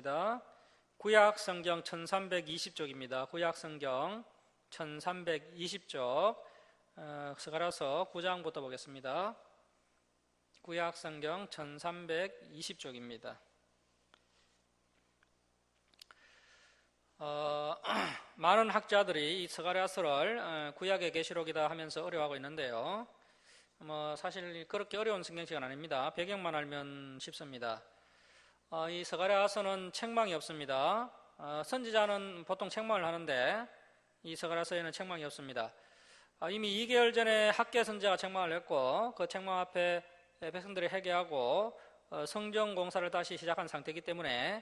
보겠습니다. 구약 성경 1320쪽입니다. 구약 성경 1320쪽 스가랴서 9장부터 보겠습니다. 구약 성경 1320쪽입니다. 많은 학자들이 이 스가랴서를 구약의 계시록이다 하면서 어려워하고 있는데요. 사실 그렇게 어려운 성경책은 아닙니다. 배경만 알면 쉽습니다. 이 스가랴서는 책망이 없습니다. 선지자는 보통 책망을 하는데 이 스가랴서에는 책망이 없습니다. 이미 2개월 전에 학개 선지자가 책망을 했고 그 책망 앞에 백성들이 회개하고 성전 공사를 다시 시작한 상태이기 때문에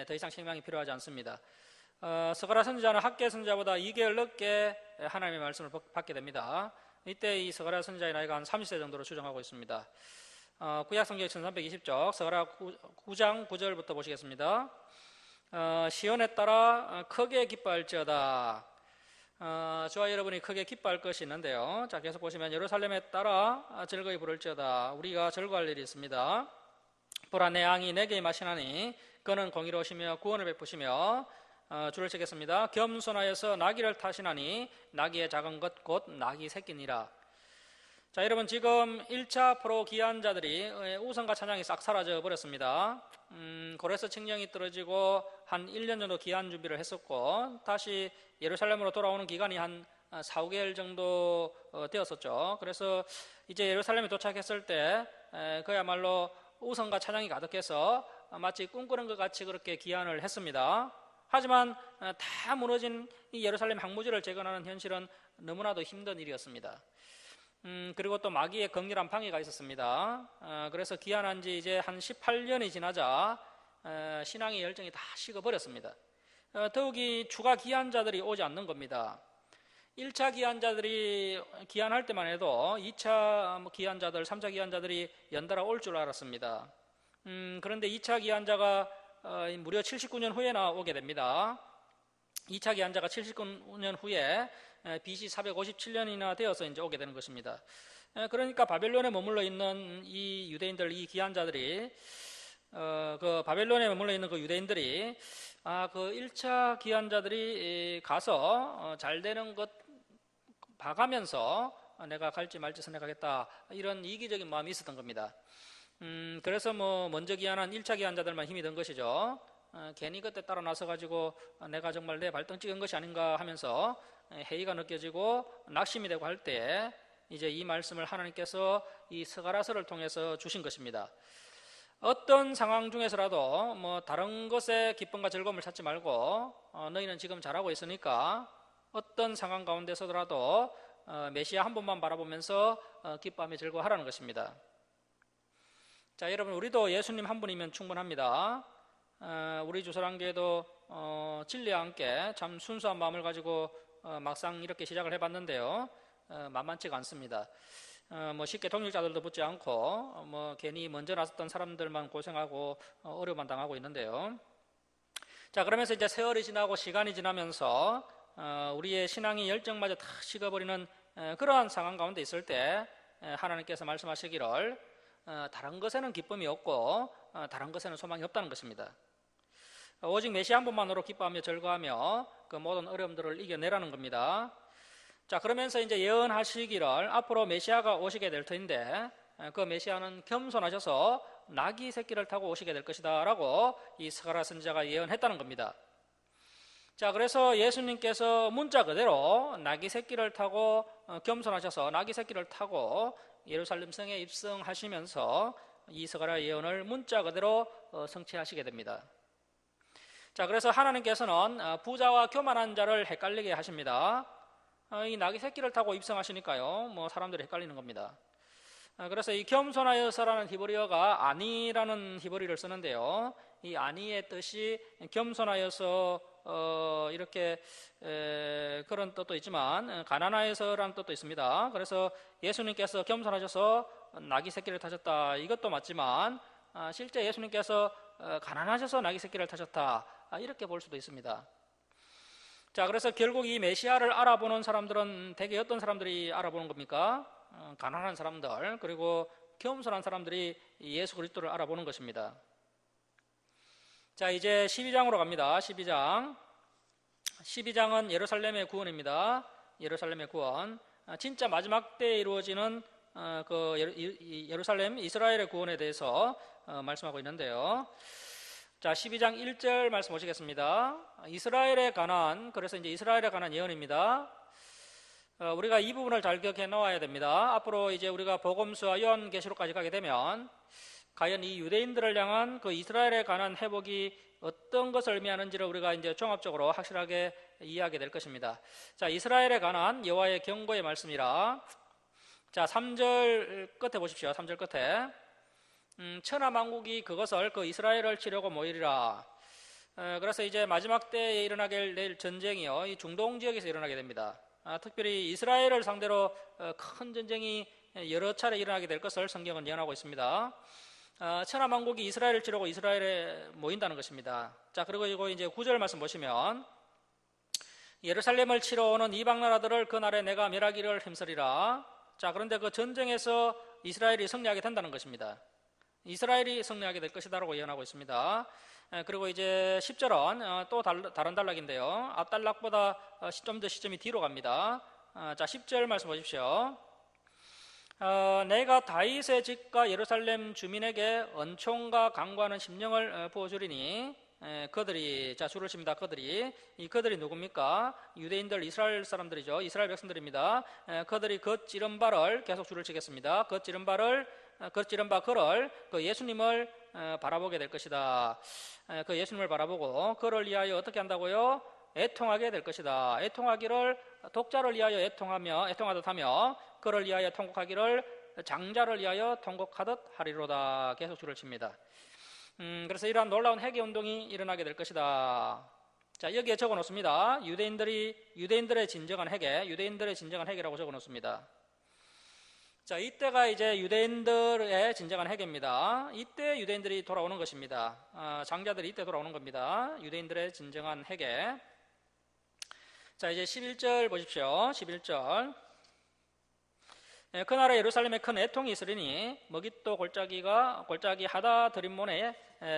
더 이상 책망이 필요하지 않습니다. 스가랴 선지자는 학개 선지자보다 2개월 늦게 하나님의 말씀을 받게 됩니다. 이때 이 스가랴 선지자의 나이가 한 30세 정도로 추정하고 있습니다. 구약 성경 1320쪽 스가랴 9장 9절부터 보시겠습니다. 시온에 따라 크게 기뻐할지어다. 저와 여러분이 크게 기뻐할 것이 있는데요. 자, 계속 보시면 예루살렘에 따라 즐거이 부를지어다. 우리가 즐거워할 일이 있습니다. 보라, 내 양이 내게 임하시나니 그는 공의로우시며 구원을 베푸시며 줄을 치겠습니다. 겸손하여서 나귀를 타시나니 나귀의 작은 것 곧 나귀 새끼니라. 자, 여러분, 지금 1차 포로 귀환자들이 우상과 찬양이 싹 사라져 버렸습니다. 고레스 칙령이 떨어지고 한 1년 정도 귀환 준비를 했었고 다시 예루살렘으로 돌아오는 기간이 한 4, 5개월 정도 되었었죠. 그래서 이제 예루살렘에 도착했을 때 그야말로 우상과 찬양이 가득해서 마치 꿈꾸는 것 같이 그렇게 귀환을 했습니다. 하지만 다 무너진 이 예루살렘 항무지를 재건하는 현실은 너무나도 힘든 일이었습니다. 그리고 또 마귀의 격렬한 방해가 있었습니다. 그래서 귀환한 지 이제 한 18년이 지나자 신앙의 열정이 다 식어버렸습니다. 더욱이 추가 귀환자들이 오지 않는 겁니다. 1차 귀환자들이 귀환할 때만 해도 2차 귀환자들, 3차 귀환자들이 연달아 올 줄 알았습니다. 그런데 2차 귀환자가 무려 79년 후에나 오게 됩니다. 2차 귀환자가 79년 후에 BC 457년이나 되어서 이제 오게 되는 것입니다. 그러니까 바벨론에 머물러 있는 이 유대인들, 이 귀환자들이 그 바벨론에 머물러 있는 그 유대인들이 그 1차 귀환자들이 가서 잘 되는 것 봐가면서 내가 갈지 말지 선택하겠다, 이런 이기적인 마음이 있었던 겁니다. 그래서 먼저 귀환한 1차 귀환자들만 힘이 든 것이죠. 괜히 그때 따라 나서가지고 내가 정말 내 발등 찍은 것이 아닌가 하면서 회의가 느껴지고 낙심이 되고 할 때 이제 이 말씀을 하나님께서 이 스가랴서를 통해서 주신 것입니다. 어떤 상황 중에서라도 다른 것에 기쁨과 즐거움을 찾지 말고 너희는 지금 잘하고 있으니까 어떤 상황 가운데서라도 메시아 한 분만 바라보면서 기뻐하며 즐거워하라는 것입니다. 자, 여러분, 우리도 예수님 한 분이면 충분합니다. 우리 주사랑교회도 진리와 함께 참 순수한 마음을 가지고 막상 이렇게 시작을 해봤는데요, 만만치가 않습니다. 쉽게 동역자들도 붙지 않고 괜히 먼저 나섰던 사람들만 고생하고 어려움만 당하고 있는데요. 자, 그러면서 이제 세월이 지나고 시간이 지나면서 우리의 신앙의 열정마저 다 식어버리는 그러한 상황 가운데 있을 때 하나님께서 말씀하시기를 다른 것에는 기쁨이 없고 다른 것에는 소망이 없다는 것입니다. 오직 메시아 한 분만으로 기뻐하며 즐거워하며 그 모든 어려움들을 이겨내라는 겁니다. 자, 그러면서 이제 예언하시기를 앞으로 메시아가 오시게 될 터인데 그 메시아는 겸손하셔서 나귀 새끼를 타고 오시게 될 것이다 라고 이 스가랴 선지자가 예언했다는 겁니다. 자, 그래서 예수님께서 문자 그대로 나귀 새끼를 타고 겸손하셔서 나귀 새끼를 타고 예루살렘 성에 입성하시면서 이 스가랴 예언을 문자 그대로 성취하시게 됩니다. 자, 그래서 하나님께서는 부자와 교만한 자를 헷갈리게 하십니다. 이 나귀 새끼를 타고 입성하시니까요, 사람들이 헷갈리는 겁니다. 그래서 이 겸손하여서라는 히브리어가 아니라는 히브리를 쓰는데요, 이 아니의 뜻이 겸손하여서 이렇게 그런 뜻도 있지만 가난하여서라는 뜻도 있습니다. 그래서 예수님께서 겸손하셔서 나귀 새끼를 타셨다, 이것도 맞지만 실제 예수님께서 가난하셔서 나귀 새끼를 타셨다, 이렇게 볼 수도 있습니다. 자, 그래서 결국 이 메시아를 알아보는 사람들은 대개 어떤 사람들이 알아보는 겁니까? 가난한 사람들, 그리고 겸손한 사람들이 예수 그리스도를 알아보는 것입니다. 자, 이제 12장으로 갑니다. 12장. 12장은 예루살렘의 구원입니다. 예루살렘의 구원. 진짜 마지막 때에 이루어지는 예루살렘 이스라엘의 구원에 대해서 말씀하고 있는데요. 자, 12장 1절 말씀 보시겠습니다. 이스라엘에 관한, 그래서 이제 이스라엘에 관한 예언입니다. 우리가 이 부분을 잘 기억해 놓아야 됩니다. 앞으로 이제 우리가 복음서와 요한계시록까지 가게 되면 과연 이 유대인들을 향한 그 이스라엘에 관한 회복이 어떤 것을 의미하는지를 우리가 이제 종합적으로 확실하게 이해하게 될 것입니다. 자, 이스라엘에 관한 여호와의 경고의 말씀이라. 자, 3절 끝에 보십시오. 3절 끝에 천하만국이 그것을 그 이스라엘을 치려고 모이리라. 그래서 이제 마지막 때에 일어나게 될 전쟁이요, 이 중동 지역에서 일어나게 됩니다. 특별히 이스라엘을 상대로 큰 전쟁이 여러 차례 일어나게 될 것을 성경은 예언하고 있습니다. 천하만국이 이스라엘을 치려고 이스라엘에 모인다는 것입니다. 자, 그리고 이제 9절 말씀 보시면 예루살렘을 치러 오는 이방 나라들을 그날에 내가 멸하기를 힘쓰리라. 자, 그런데 그 전쟁에서 이스라엘이 승리하게 된다는 것입니다. 이스라엘이 승리하게 될 것이다라고 예언하고 있습니다. 그리고 이제 10절은 또 다른 단락인데요. 앞 단락보다 좀 더 시점이 뒤로 갑니다. 자, 10절 말씀 보십시오. 내가 다윗의 집과 예루살렘 주민에게 은총과 강구하는 심령을 부어주리니 그들이, 자, 줄을 칩니다. 그들이 누굽니까? 유대인들, 이스라엘 사람들이죠. 이스라엘 백성들입니다. 그들이 겉지른 바를, 계속 줄을 치겠습니다. 겉지른 바 그를, 그 예수님을 바라보게 될 것이다. 그 예수님을 바라보고 그를 위하여 어떻게 한다고요? 애통하게 될 것이다. 애통하기를, 독자를 위하여 애통하듯 하며 그를 위하여 통곡하기를 장자를 위하여 통곡하듯 하리로다. 계속 줄을 칩니다. 그래서 이러한 놀라운 회개 운동이 일어나게 될 것이다. 자, 여기에 적어 놓습니다. 유대인들의 진정한 회개라고 적어 놓습니다. 자, 이때가 이제 유대인들의 진정한 회개입니다. 이때 유대인들이 돌아오는 것입니다. 장자들이 이때 돌아오는 겁니다. 유대인들의 진정한 회개. 자, 이제 11절 보십시오. 11절. 그날에 예루살렘에 큰 애통이 있으리니 머깃도 골짜기 하다 들인몬에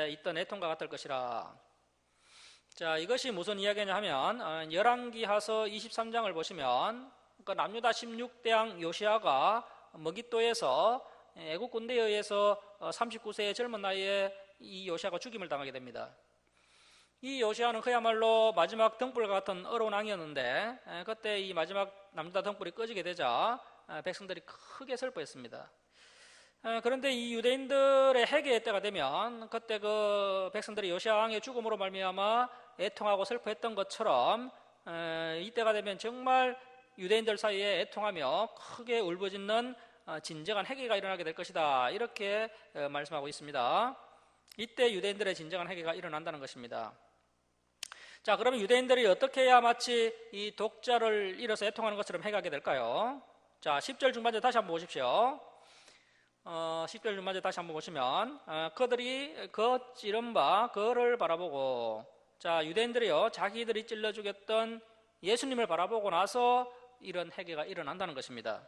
있던 애통과 같을 것이라. 자, 이것이 무슨 이야기냐 하면 열왕기하서 23장을 보시면 그 남유다 16대왕 요시아가 머깃도에서 애국 군대에 의해서 39세의 젊은 나이에 이 요시아가 죽임을 당하게 됩니다. 이 요시아는 그야말로 마지막 등불과 같은 어려운 왕이었는데 그때 이 마지막 남유다 등불이 꺼지게 되자 백성들이 크게 슬퍼했습니다. 그런데 이 유대인들의 회개의 때가 되면 그때 그 백성들이 요시아 왕의 죽음으로 말미암아 애통하고 슬퍼했던 것처럼 이때가 되면 정말 유대인들 사이에 애통하며 크게 울부짖는 진정한 회개가 일어나게 될 것이다. 이렇게 말씀하고 있습니다. 이때 유대인들의 진정한 회개가 일어난다는 것입니다. 자, 그러면 유대인들이 어떻게 해야 마치 이 독자를 잃어서 애통하는 것처럼 회개하게 될까요? 자, 10절 중반절 다시 한번 보십시오. 10절 중반절 다시 한번 보시면 그들이 겉지른 바 그를 바라보고, 자, 유대인들이요, 자기들이 찔러 죽였던 예수님을 바라보고 나서 이런 회개가 일어난다는 것입니다.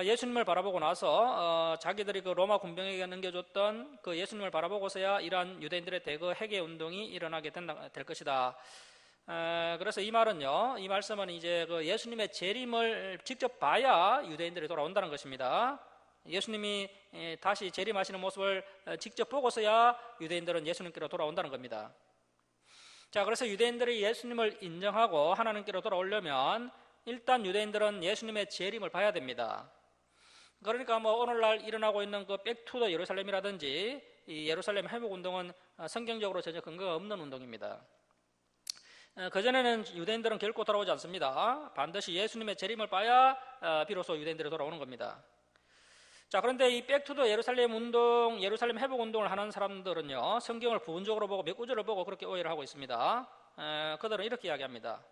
예수님을 바라보고 나서 자기들이 그 로마 군병에게 넘겨줬던 그 예수님을 바라보고서야 이러한 유대인들의 대거 회개 운동이 일어나게 될 것이다. 그래서 이 말씀은 이제 그 예수님의 재림을 직접 봐야 유대인들이 돌아온다는 것입니다. 예수님이 다시 재림하시는 모습을 직접 보고서야 유대인들은 예수님께로 돌아온다는 겁니다. 자, 그래서 유대인들이 예수님을 인정하고 하나님께로 돌아오려면 일단 유대인들은 예수님의 재림을 봐야 됩니다. 그러니까 오늘날 일어나고 있는 그 백투더 예루살렘이라든지 이 예루살렘 회복 운동은 성경적으로 전혀 근거가 없는 운동입니다. 그전에는 유대인들은 결코 돌아오지 않습니다. 반드시 예수님의 재림을 봐야 비로소 유대인들이 돌아오는 겁니다. 자, 그런데 이 백투더 예루살렘 운동, 예루살렘 회복 운동을 하는 사람들은요, 성경을 부분적으로 보고 몇 구절을 보고 그렇게 오해를 하고 있습니다. 그들은 이렇게 이야기합니다.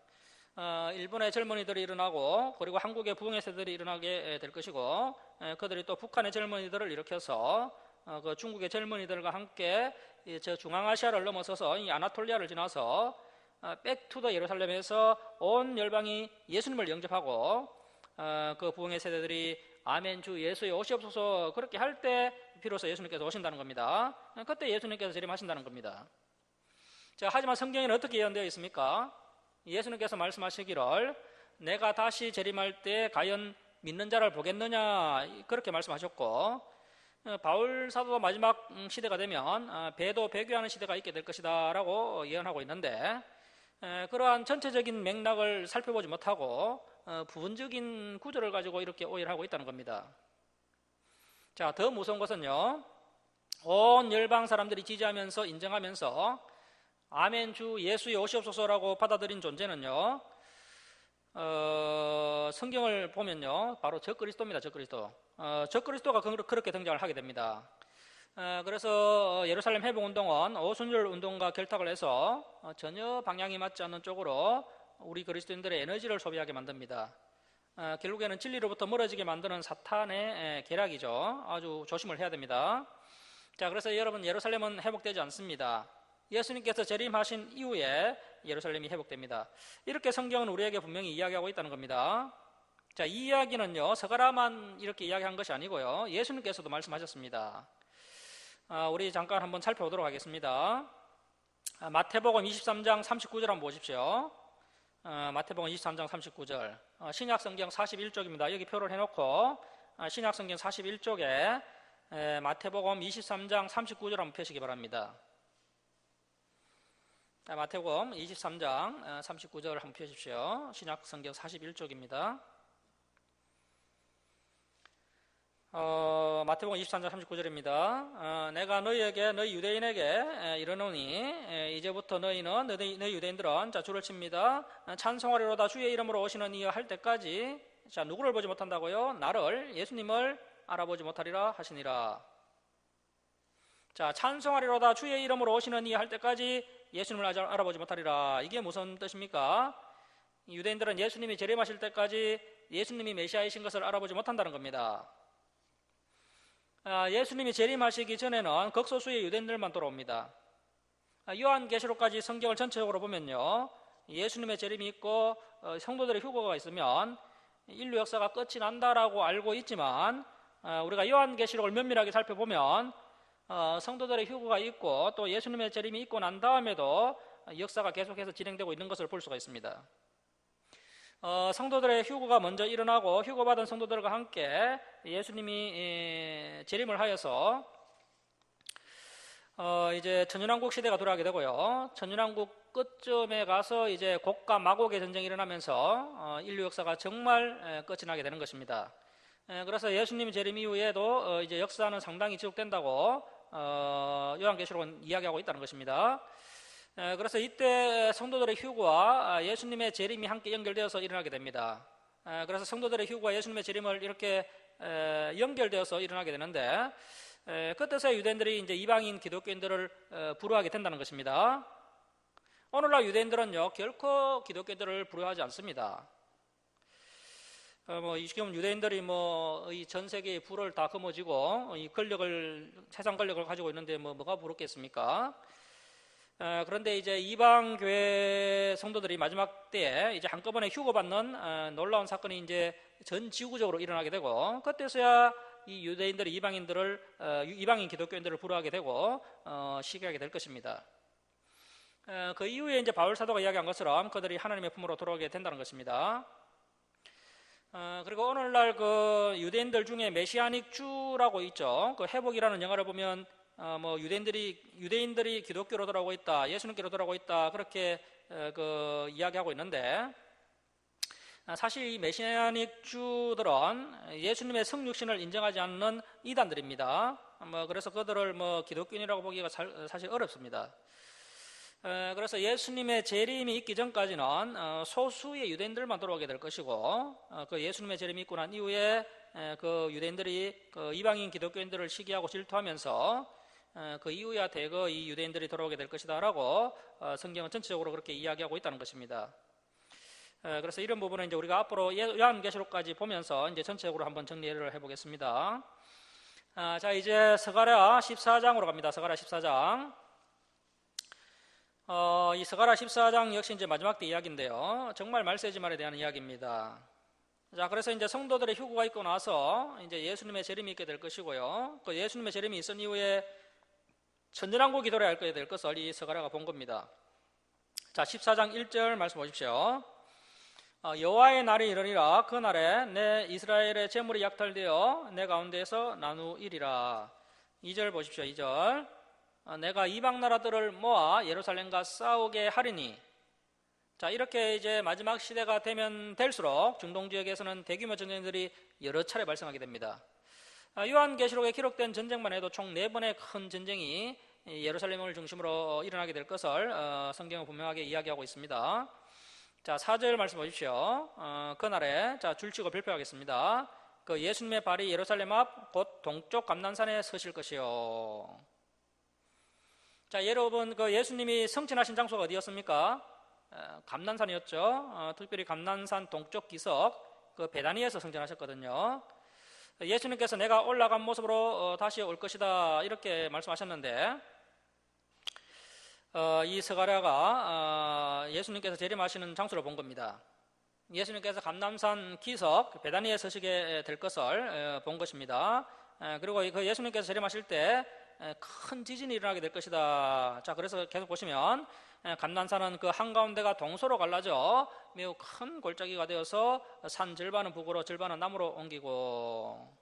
일본의 젊은이들이 일어나고 그리고 한국의 부흥의 세들이 일어나게 될 것이고 그들이 또 북한의 젊은이들을 일으켜서 그 중국의 젊은이들과 함께 저 중앙아시아를 넘어서서 이 아나톨리아를 지나서 백투더 예루살렘에서 온 열방이 예수님을 영접하고 그 부흥의 세대들이 아멘 주 예수의 오시옵소서 그렇게 할 때 비로소 예수님께서 오신다는 겁니다. 그때 예수님께서 재림하신다는 겁니다. 자, 하지만 성경에는 어떻게 예언되어 있습니까? 예수님께서 말씀하시기를 내가 다시 재림할 때 과연 믿는 자를 보겠느냐 그렇게 말씀하셨고, 바울 사도도 마지막 시대가 되면 배도 배교하는 시대가 있게 될 것이다 라고 예언하고 있는데, 그러한 전체적인 맥락을 살펴보지 못하고 부분적인 구절을 가지고 이렇게 오해를 하고 있다는 겁니다. 자, 더 무서운 것은요, 온 열방 사람들이 지지하면서 인정하면서 아멘 주 예수의 오시옵소서라고 받아들인 존재는요, 성경을 보면요 바로 적그리스도입니다. 적그리스도가 그렇게 등장을 하게 됩니다. 그래서 예루살렘 회복운동은 오순절 운동과 결탁을 해서 전혀 방향이 맞지 않는 쪽으로 우리 그리스도인들의 에너지를 소비하게 만듭니다. 결국에는 진리로부터 멀어지게 만드는 사탄의 계략이죠. 아주 조심을 해야 됩니다. 자, 그래서 여러분, 예루살렘은 회복되지 않습니다. 예수님께서 재림하신 이후에 예루살렘이 회복됩니다. 이렇게 성경은 우리에게 분명히 이야기하고 있다는 겁니다. 자, 이 이야기는요 서가라만 이렇게 이야기한 것이 아니고요 예수님께서도 말씀하셨습니다. 우리 잠깐 한번 살펴보도록 하겠습니다. 마태복음 23장 39절 한번 보십시오. 마태복음 23장 39절, 신약성경 41쪽입니다. 여기 표를 해놓고 신약성경 41쪽에 마태복음 23장 39절 한번 펴시기 바랍니다. 마태복음 23장 39절 한번 펴십시오. 신약성경 41쪽입니다. 마태복음 23장 39절입니다. 내가 너희에게 너희 유대인에게 이르노니 이제부터 너희 유대인들은 자 주를 칩니다. 찬송하리로다 주의 이름으로 오시는 이여 할 때까지 자 누구를 보지 못한다고요? 나를 예수님을 알아보지 못하리라 하시니라. 자, 찬송하리로다 주의 이름으로 오시는 이여 할 때까지 예수님을 알아보지 못하리라. 이게 무슨 뜻입니까? 유대인들은 예수님이 재림하실 때까지 예수님이 메시아이신 것을 알아보지 못한다는 겁니다. 예수님이 재림하시기 전에는 극소수의 유대인들만 돌아옵니다. 요한계시록까지 성경을 전체적으로 보면요 예수님의 재림이 있고 성도들의 휴거가 있으면 인류 역사가 끝이 난다라고 알고 있지만 우리가 요한계시록을 면밀하게 살펴보면 성도들의 휴거가 있고 또 예수님의 재림이 있고 난 다음에도 역사가 계속해서 진행되고 있는 것을 볼 수가 있습니다. 성도들의 휴거가 먼저 일어나고 휴거받은 성도들과 함께 예수님이 재림을 하여서 이제 천년왕국 시대가 돌아가게 되고요. 천년왕국 끝쯤에 가서 이제 곡과 마곡의 전쟁이 일어나면서 인류 역사가 정말 끝이 나게 되는 것입니다. 그래서 예수님 재림 이후에도 이제 역사는 상당히 지속된다고 요한계시록은 이야기하고 있다는 것입니다. 그래서 이때 성도들의 휴거와 예수님의 재림이 함께 연결되어서 일어나게 됩니다. 그래서 성도들의 휴거와 예수님의 재림을 이렇게 연결되어서 일어나게 되는데 그때서 유대인들이 이제 이방인 기독교인들을 불허하게 된다는 것입니다. 오늘날 유대인들은요 결코 기독교인들을 불허하지 않습니다. 지금 유대인들이 이 전 세계의 불을 다 거머쥐고 이 세상 권력을 가지고 있는데 뭐가 부럽겠습니까? 그런데 이제 이방 교회 성도들이 마지막 때에 이제 한꺼번에 휴거받는 놀라운 사건이 이제 전 지구적으로 일어나게 되고 그때서야 이 유대인들이 이방인 기독교인들을 불허하게 되고 시기하게 될 것입니다. 그 이후에 이제 바울 사도가 이야기한 것처럼 그들이 하나님의 품으로 돌아오게 된다는 것입니다. 그리고 오늘날 그 유대인들 중에 메시아닉 주라고 있죠. 그 회복이라는 영화를 보면 유대인들이 기독교로 돌아오고 있다, 예수님께로 돌아오고 있다 그렇게 이야기하고 있는데 사실 이 메시아닉 주들은 예수님의 성육신을 인정하지 않는 이단들입니다. 그래서 그들을 기독교인이라고 보기가 사실 어렵습니다. 그래서 예수님의 재림이 있기 전까지는 소수의 유대인들만 돌아오게 될 것이고 그 예수님의 재림이 있고 난 이후에 그 유대인들이 그 이방인 기독교인들을 시기하고 질투하면서 그 이후야 대거 이 유대인들이 돌아오게 될 것이다라고 성경은 전체적으로 그렇게 이야기하고 있다는 것입니다. 그래서 이런 부분은 이제 우리가 앞으로 요한계시록까지 보면서 이제 전체적으로 한번 정리를 해보겠습니다. 자, 이제 스가랴 14장으로 갑니다. 스가랴 14장. 이 스가랴 14장 역시 이제 마지막 때 이야기인데요. 정말 말세지말에 대한 이야기입니다. 자, 그래서 이제 성도들의 휴거가 있고 나서 이제 예수님의 재림이 있게 될 것이고요. 그 예수님의 재림이 있은 이후에 천년왕국 기도를 할 거에 될 것을 이 스가랴가 본 겁니다. 자, 14장 1절 말씀 보십시오. 여호와의 날이 이르리라. 그 날에 내 이스라엘의 재물이 약탈되어 내 가운데에서 나누이리라. 2절 보십시오. 2절. 내가 이방 나라들을 모아 예루살렘과 싸우게 하리니. 자, 이렇게 이제 마지막 시대가 되면 될수록 중동 지역에서는 대규모 전쟁들이 여러 차례 발생하게 됩니다. 요한계시록에 기록된 전쟁만 해도 총 4번의 큰 전쟁이 예루살렘을 중심으로 일어나게 될 것을 성경은 분명하게 이야기하고 있습니다. 자, 4절 말씀 보십시오. 그날에 자, 줄치고 발표하겠습니다. 그 예수님의 발이 예루살렘 앞 곧 동쪽 감난산에 서실 것이요. 자, 여러분 그 예수님이 성천하신 장소가 어디였습니까? 감난산이었죠. 특별히 감난산 동쪽 기석 그 베다니에서 성전하셨거든요. 예수님께서 내가 올라간 모습으로 다시 올 것이다 이렇게 말씀하셨는데 이 스가랴가 예수님께서 재림하시는 장소를 본 겁니다. 예수님께서 감난산 기석 베다니에 서시게 될 것을 본 것입니다. 그리고 그 예수님께서 재림하실 때 큰 지진이 일어나게 될 것이다. 자, 그래서 계속 보시면 감난산은 그 한가운데가 동서로 갈라져 매우 큰 골짜기가 되어서 산 절반은 북으로 절반은 남으로 옮기고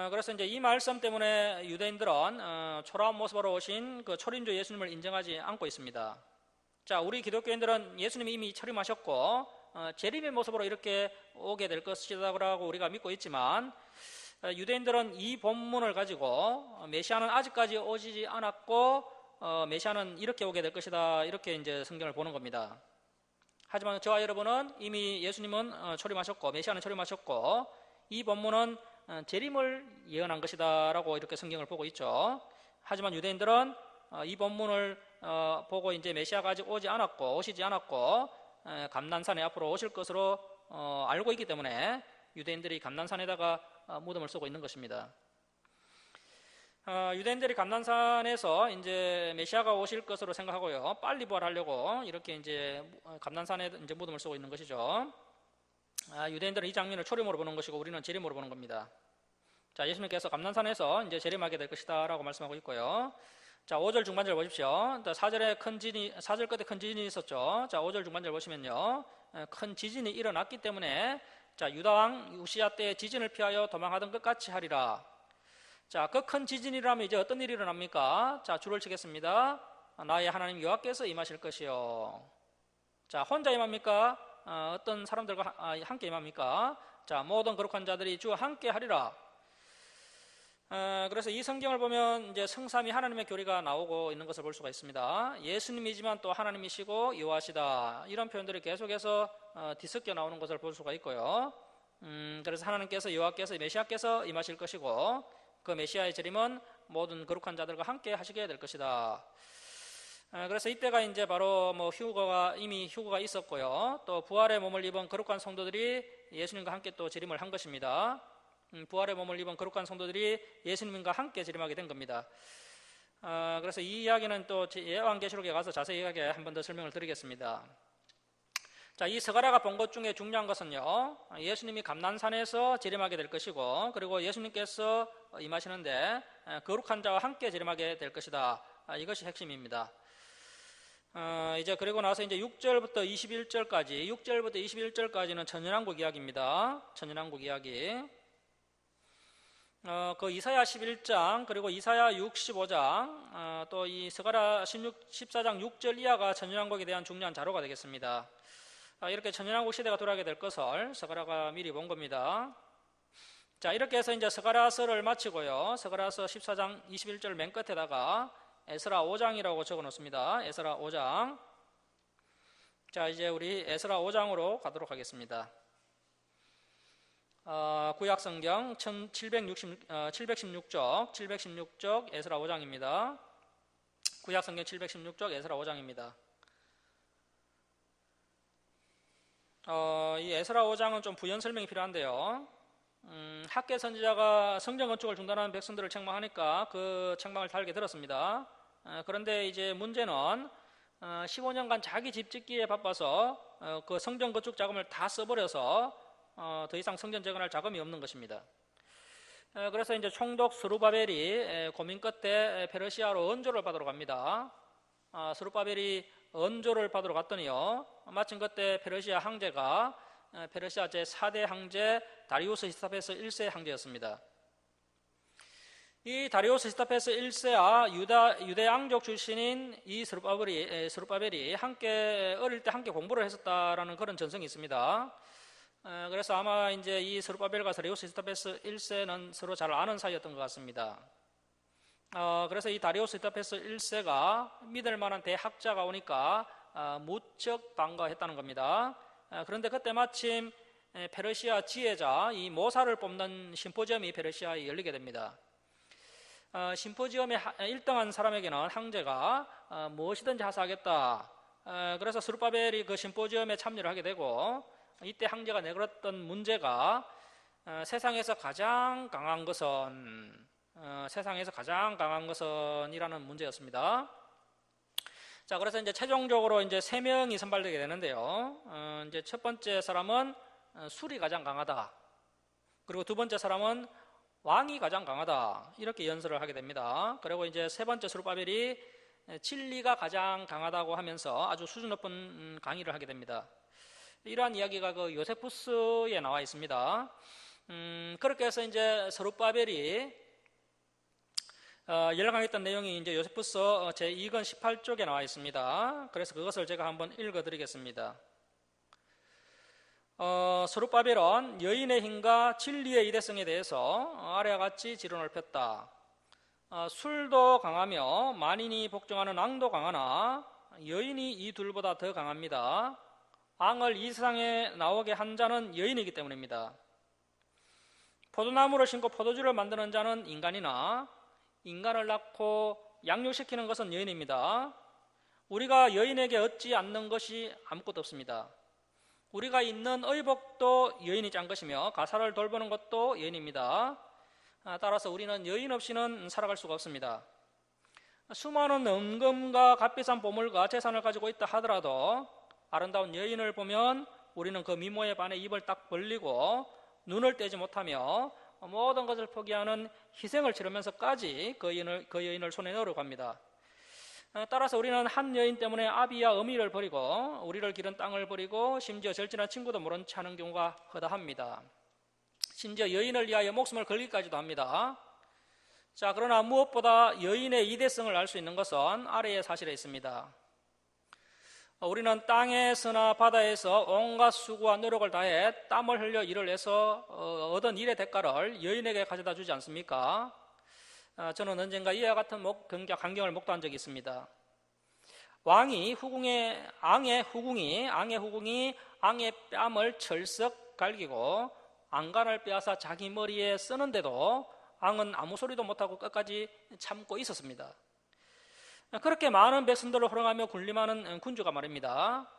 그래서 이제 이 말씀 때문에 유대인들은 초라한 모습으로 오신 그 초림주 예수님을 인정하지 않고 있습니다. 자, 우리 기독교인들은 예수님이 이미 철임하셨고 재림의 모습으로 이렇게 오게 될 것이라고 우리가 믿고 있지만 유대인들은 이 본문을 가지고 메시아는 아직까지 오지 않았고 메시아는 이렇게 오게 될 것이다 이렇게 이제 성경을 보는 겁니다. 하지만 저와 여러분은 이미 예수님은 초림하셨고 메시아는 초림하셨고 이 본문은 재림을 예언한 것이다라고 이렇게 성경을 보고 있죠. 하지만 유대인들은 이 본문을 보고 이제 메시아가 아직 오시지 않았고 감난산에 앞으로 오실 것으로 알고 있기 때문에 유대인들이 감난산에다가 무덤을 쓰고 있는 것입니다. 유대인들이 감난산에서 이제 메시아가 오실 것으로 생각하고요, 빨리 부활하려고 이렇게 이제 감난산에 이제 무덤을 쓰고 있는 것이죠. 유대인들은 이 장면을 초림으로 보는 것이고 우리는 재림으로 보는 겁니다. 자, 예수님께서 감난산에서 이제 재림하게 될 것이다라고 말씀하고 있고요. 자, 5절 중반절 보십시오. 자, 4절 끝에 큰 지진이 있었죠. 자, 5절 중반절 보시면요, 큰 지진이 일어났기 때문에 자, 유다왕 우시야 때 지진을 피하여 도망하던 것 같이 하리라. 자, 그 큰 지진이라면 이제 어떤 일이 일어납니까? 자, 줄을 치겠습니다. 나의 하나님 여호와께서 임하실 것이요. 자, 혼자 임합니까? 어떤 사람들과 함께 임합니까? 자, 모든 거룩한 자들이 주와 함께 하리라. 그래서 이 성경을 보면 이제 성삼위 하나님의 교리가 나오고 있는 것을 볼 수가 있습니다. 예수님이지만 또 하나님이시고 여호와시다 이런 표현들이 계속해서 뒤섞여 나오는 것을 볼 수가 있고요. 그래서 하나님께서 여호와께서 메시아께서 임하실 것이고 그 메시아의 재림은 모든 거룩한 자들과 함께 하시게 될 것이다. 그래서 이때가 이제 바로 뭐 이미 휴거가 있었고요. 또 부활의 몸을 입은 거룩한 성도들이 예수님과 함께 또 재림을 한 것입니다. 부활의 몸을 입은 거룩한 성도들이 예수님과 함께 재림하게 된 겁니다. 그래서 이 이야기는 또 요한계시록에 가서 자세하게 한 번 더 설명을 드리겠습니다. 자, 이 스가랴가 본 것 중에 중요한 것은요, 예수님이 감난산에서 재림하게 될 것이고 그리고 예수님께서 임하시는데 거룩한 자와 함께 재림하게 될 것이다. 이것이 핵심입니다. 이제 그리고 나서 이제 6절부터 21절까지는 천년왕국 이야기입니다. 천년왕국 이야기. 그 이사야 11장 그리고 이사야 65장 또 이 스가랴 14장 6절 이하가 천년왕국에 대한 중요한 자료가 되겠습니다. 이렇게 천년왕국 시대가 돌아가게 될 것을 스가랴가 미리 본 겁니다. 자, 이렇게 해서 이제 스가랴서를 마치고요, 스가랴서 14장 21절 맨 끝에다가 에스라 5장이라고 적어 놓습니다. 에스라 5장. 자, 이제 우리 에스라 5장으로 가도록 하겠습니다. 구약성경 716쪽 에스라 5장입니다. 구약성경 716쪽 에스라 5장입니다. 이 에스라 5장은 좀 부연 설명이 필요한데요. 학개 선지자가 성전 건축을 중단하는 백성들을 책망하니까 그 책망을 달게 들었습니다. 그런데 이제 문제는 15년간 자기 집 짓기에 바빠서 그 성전 건축 자금을 다 써버려서 더 이상 성전 재건할 자금이 없는 것입니다. 그래서 이제 총독 스루바벨이 고민 끝에 페르시아로 언조를 받으러 갑니다. 스루바벨이 언조를 받으러 갔더니요, 마침 그때 페르시아 황제가 페르시아 제4대 황제 다리우스 히스타페스 1세 황제였습니다. 이 다리우스 히스타페스 1세와 유대 왕족 출신인 이 스룹바벨이 함께 어릴 때 함께 공부를 했었다라는 그런 전성이 있습니다. 그래서 아마 이제 이 스룹바벨과 다리우스 히스타페스 1세는 서로 잘 아는 사이였던 것 같습니다. 그래서 이 다리우스 히스타페스 1세가 믿을 만한 대학자가 오니까 무척 반가워했다는 겁니다. 그런데 그때 마침 페르시아 지혜자 이 모사를 뽑는 심포지엄이 페르시아에 열리게 됩니다. 심포지엄에 1등한 사람에게는 황제가 무엇이든지 하사하겠다. 그래서 스룹바벨이 그 심포지엄에 참여를 하게 되고, 이때 황제가 내걸었던 문제가 세상에서 가장 강한 것은 이라는 문제였습니다. 자, 그래서 이제 최종적으로 이제 3명이 선발되게 되는데요. 이제 첫 번째 사람은 술이 가장 강하다. 그리고 두 번째 사람은 왕이 가장 강하다. 이렇게 연설을 하게 됩니다. 그리고 이제 세 번째 스룹바벨이 진리가 가장 강하다고 하면서 아주 수준 높은 강의를 하게 됩니다. 이러한 이야기가 그 요세푸스에 나와 있습니다. 그렇게 해서 이제 스룹바벨이 열강했던 내용이 이제 요세푸스 제2권 18쪽에 나와 있습니다. 그래서 그것을 제가 한번 읽어드리겠습니다. 스룹바벨은 여인의 힘과 진리의 이대성에 대해서 아래와 같이 지론을 폈다. 술도 강하며 만인이 복종하는 왕도 강하나 여인이 이 둘보다 더 강합니다. 왕을 이 세상에 나오게 한 자는 여인이기 때문입니다. 포도나무를 심고 포도주를 만드는 자는 인간이나 인간을 낳고 양육시키는 것은 여인입니다. 우리가 여인에게 얻지 않는 것이 아무것도 없습니다. 우리가 입는 의복도 여인이 짠 것이며 가사를 돌보는 것도 여인입니다. 따라서 우리는 여인 없이는 살아갈 수가 없습니다. 수많은 은금과 값비싼 보물과 재산을 가지고 있다 하더라도 아름다운 여인을 보면 우리는 그 미모에 반해 입을 딱 벌리고 눈을 떼지 못하며 모든 것을 포기하는 희생을 치르면서까지 그 여인을 손에 넣으려고 합니다. 따라서 우리는 한 여인 때문에 아비와 어미를 버리고 우리를 기른 땅을 버리고 심지어 절친한 친구도 모른 채 하는 경우가 허다합니다. 심지어 여인을 위하여 목숨을 걸기까지도 합니다. 자, 그러나 무엇보다 여인의 이대성을 알 수 있는 것은 아래의 사실에 있습니다. 우리는 땅에서나 바다에서 온갖 수고와 노력을 다해 땀을 흘려 일을 해서 얻은 일의 대가를 여인에게 가져다 주지 않습니까? 저는 언젠가 이와 같은 광경을 목도한 적이 있습니다. 왕의 후궁이 앙의 뺨을 철썩 갈기고 안간을 빼앗아 자기 머리에 쓰는데도 앙은 아무 소리도 못하고 끝까지 참고 있었습니다. 그렇게 많은 백성들을 호령하며 군림하는 군주가 말입니다.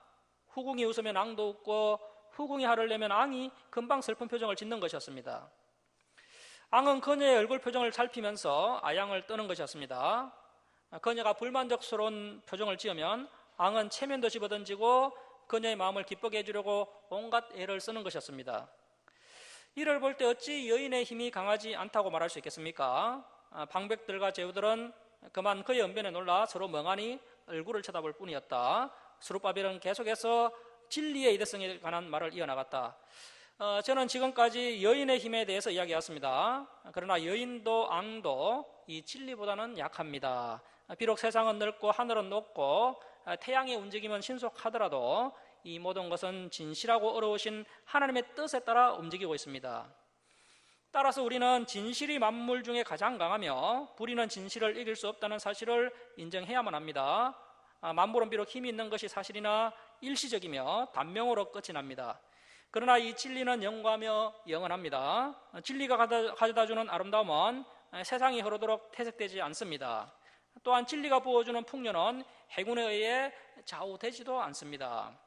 후궁이 웃으면 앙도 웃고 후궁이 화를 내면 앙이 금방 슬픈 표정을 짓는 것이었습니다. 앙은 그녀의 얼굴 표정을 살피면서 아양을 떠는 것이었습니다. 그녀가 불만족스러운 표정을 지으면 앙은 체면도 집어던지고 그녀의 마음을 기쁘게 해주려고 온갖 애를 쓰는 것이었습니다. 이를 볼 때 어찌 여인의 힘이 강하지 않다고 말할 수 있겠습니까? 방백들과 제후들은 그만 그의 언변에 놀라 서로 멍하니 얼굴을 쳐다볼 뿐이었다. 스룹바벨은 계속해서 진리의 이대성에 관한 말을 이어나갔다. 저는 지금까지 여인의 힘에 대해서 이야기했습니다. 그러나 여인도 앙도 이 진리보다는 약합니다. 비록 세상은 넓고 하늘은 높고 태양의 움직임은 신속하더라도 이 모든 것은 진실하고 어려우신 하나님의 뜻에 따라 움직이고 있습니다. 따라서 우리는 진실이 만물 중에 가장 강하며 불의는 진실을 이길 수 없다는 사실을 인정해야만 합니다. 만물은 비록 힘이 있는 것이 사실이나 일시적이며 단명으로 끝이 납니다. 그러나 이 진리는 영구하며 영원합니다. 진리가 가져다주는 아름다움은 세상이 흐르도록 퇴색되지 않습니다. 또한 진리가 부어주는 풍요는 해군에 의해 좌우되지도 않습니다.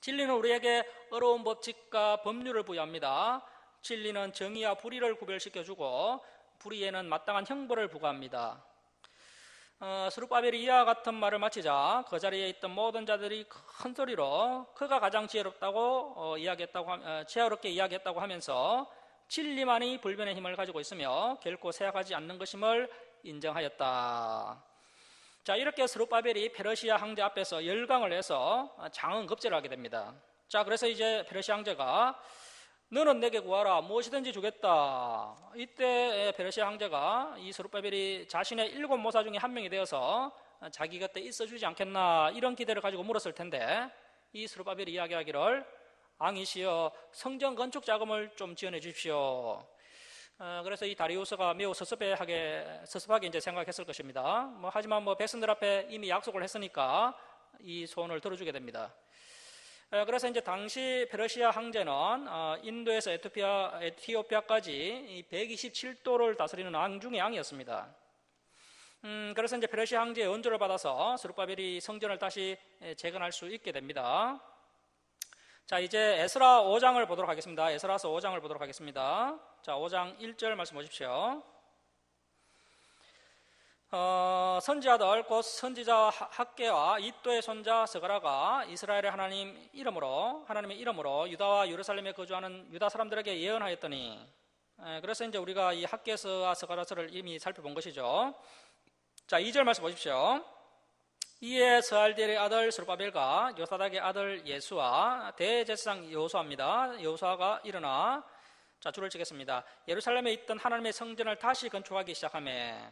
진리는 우리에게 어려운 법칙과 법률을 부여합니다. 진리는 정의와 불의를 구별시켜주고 불의에는 마땅한 형벌을 부과합니다. 스룹바벨이 이와 같은 말을 마치자 그 자리에 있던 모든 자들이 큰 소리로 그가 가장 지혜롭다고 지혜롭게 이야기했다고 하면서 진리만이 불변의 힘을 가지고 있으며 결코 쇠약하지 않는 것임을 인정하였다. 자, 이렇게 스룹바벨이 페르시아 황제 앞에서 열강을 해서 장흥급제를 하게 됩니다. 자, 그래서 이제 페르시아 황제가 너는 내게 구하라, 무엇이든지 주겠다. 이때 페르시아 황제가 이 스룹바벨이 자신의 7 모사 중에 한 명이 되어서 자기 곁에 있어주지 않겠나, 이런 기대를 가지고 물었을 텐데, 이 스룹바벨이 이야기하기를 왕이시여 성전 건축 자금을 좀 지원해 주십시오. 그래서 이 다리우스가 매우 섭섭하게 이제 생각했을 것입니다. 하지만 백성들 앞에 이미 약속을 했으니까 이 소원을 들어주게 됩니다. 그래서 이제 당시 페르시아 황제는 인도에서 에티오피아까지 127도를 다스리는 왕 중의 왕이었습니다. 그래서 이제 페르시아 황제의 언조를 받아서 스룹바벨이 성전을 다시 재건할 수 있게 됩니다. 자, 이제 에스라 5장을 보도록 하겠습니다. 에스라서 5장을 보도록 하겠습니다. 자, 5장 1절 말씀 보십시오. 선지자들 곧 선지자 학개와 이도의 손자 스가랴가 이스라엘의 하나님의 이름으로 유다와 예루살렘에 거주하는 유다 사람들에게 예언하였더니, 그래서 이제 우리가 이 학개서와 스가랴서를 이미 살펴본 것이죠. 자, 2절 말씀 보십시오. 이에 스알디엘의 아들 스룹바벨과 요사닥의 아들 예수와 대제사장 여호수아입니다. 여호수아가 일어나, 자, 줄을 치겠습니다. 예루살렘에 있던 하나님의 성전을 다시 건축하기 시작하며,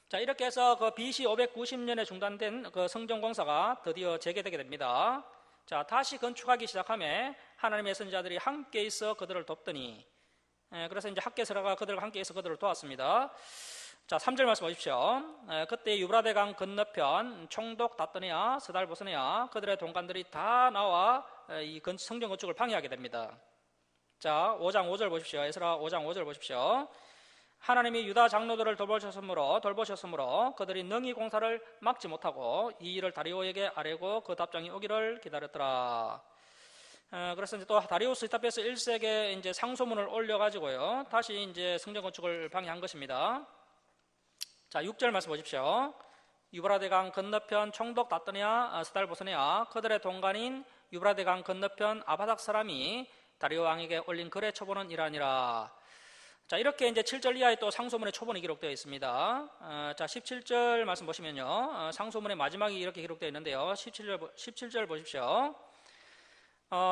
자, 이렇게 해서 그 BC 590년에 중단된 그 성전 공사가 드디어 재개되게 됩니다. 자, 다시 건축하기 시작하며 하나님의 선지자들이 함께 있어 그들을 돕더니, 그래서 이제 학개서라가 그들과 함께 있어 그들을 도왔습니다. 자, 3절 말씀 보십시오. 그때 유브라데 강 건너편 총독 다떠네아 스달보스네아 그들의 동관들이 다 나와 이 성전 건축을 방해하게 됩니다. 자, 5장 5절 보십시오. 에스라 5장 5절 보십시오. 하나님이 유다 장로들을 돌보셨으므로 그들이 능히 공사를 막지 못하고 이 일을 다리오에게 아뢰고 그 답장이 오기를 기다렸더라. 그래서 이제 또 다리우스 히타페스 1세에 이제 상소문을 올려가지고요, 다시 이제 성전 건축을 방해한 것입니다. 자, 6절 말씀 보십시오. 유브라데 강 건너편 총독 다떠네아 스달보스네아 그들의 동관인 유브라데 강 건너편 아바닥 사람이 다리오 왕에게 올린 글의 초본은 이러하니라. 자, 이렇게 이제 7절 이하에 또 상소문의 초본이 기록되어 있습니다. 자, 17절 말씀 보시면요, 상소문의 마지막이 이렇게 기록되어 있는데요. 17절 보십시오.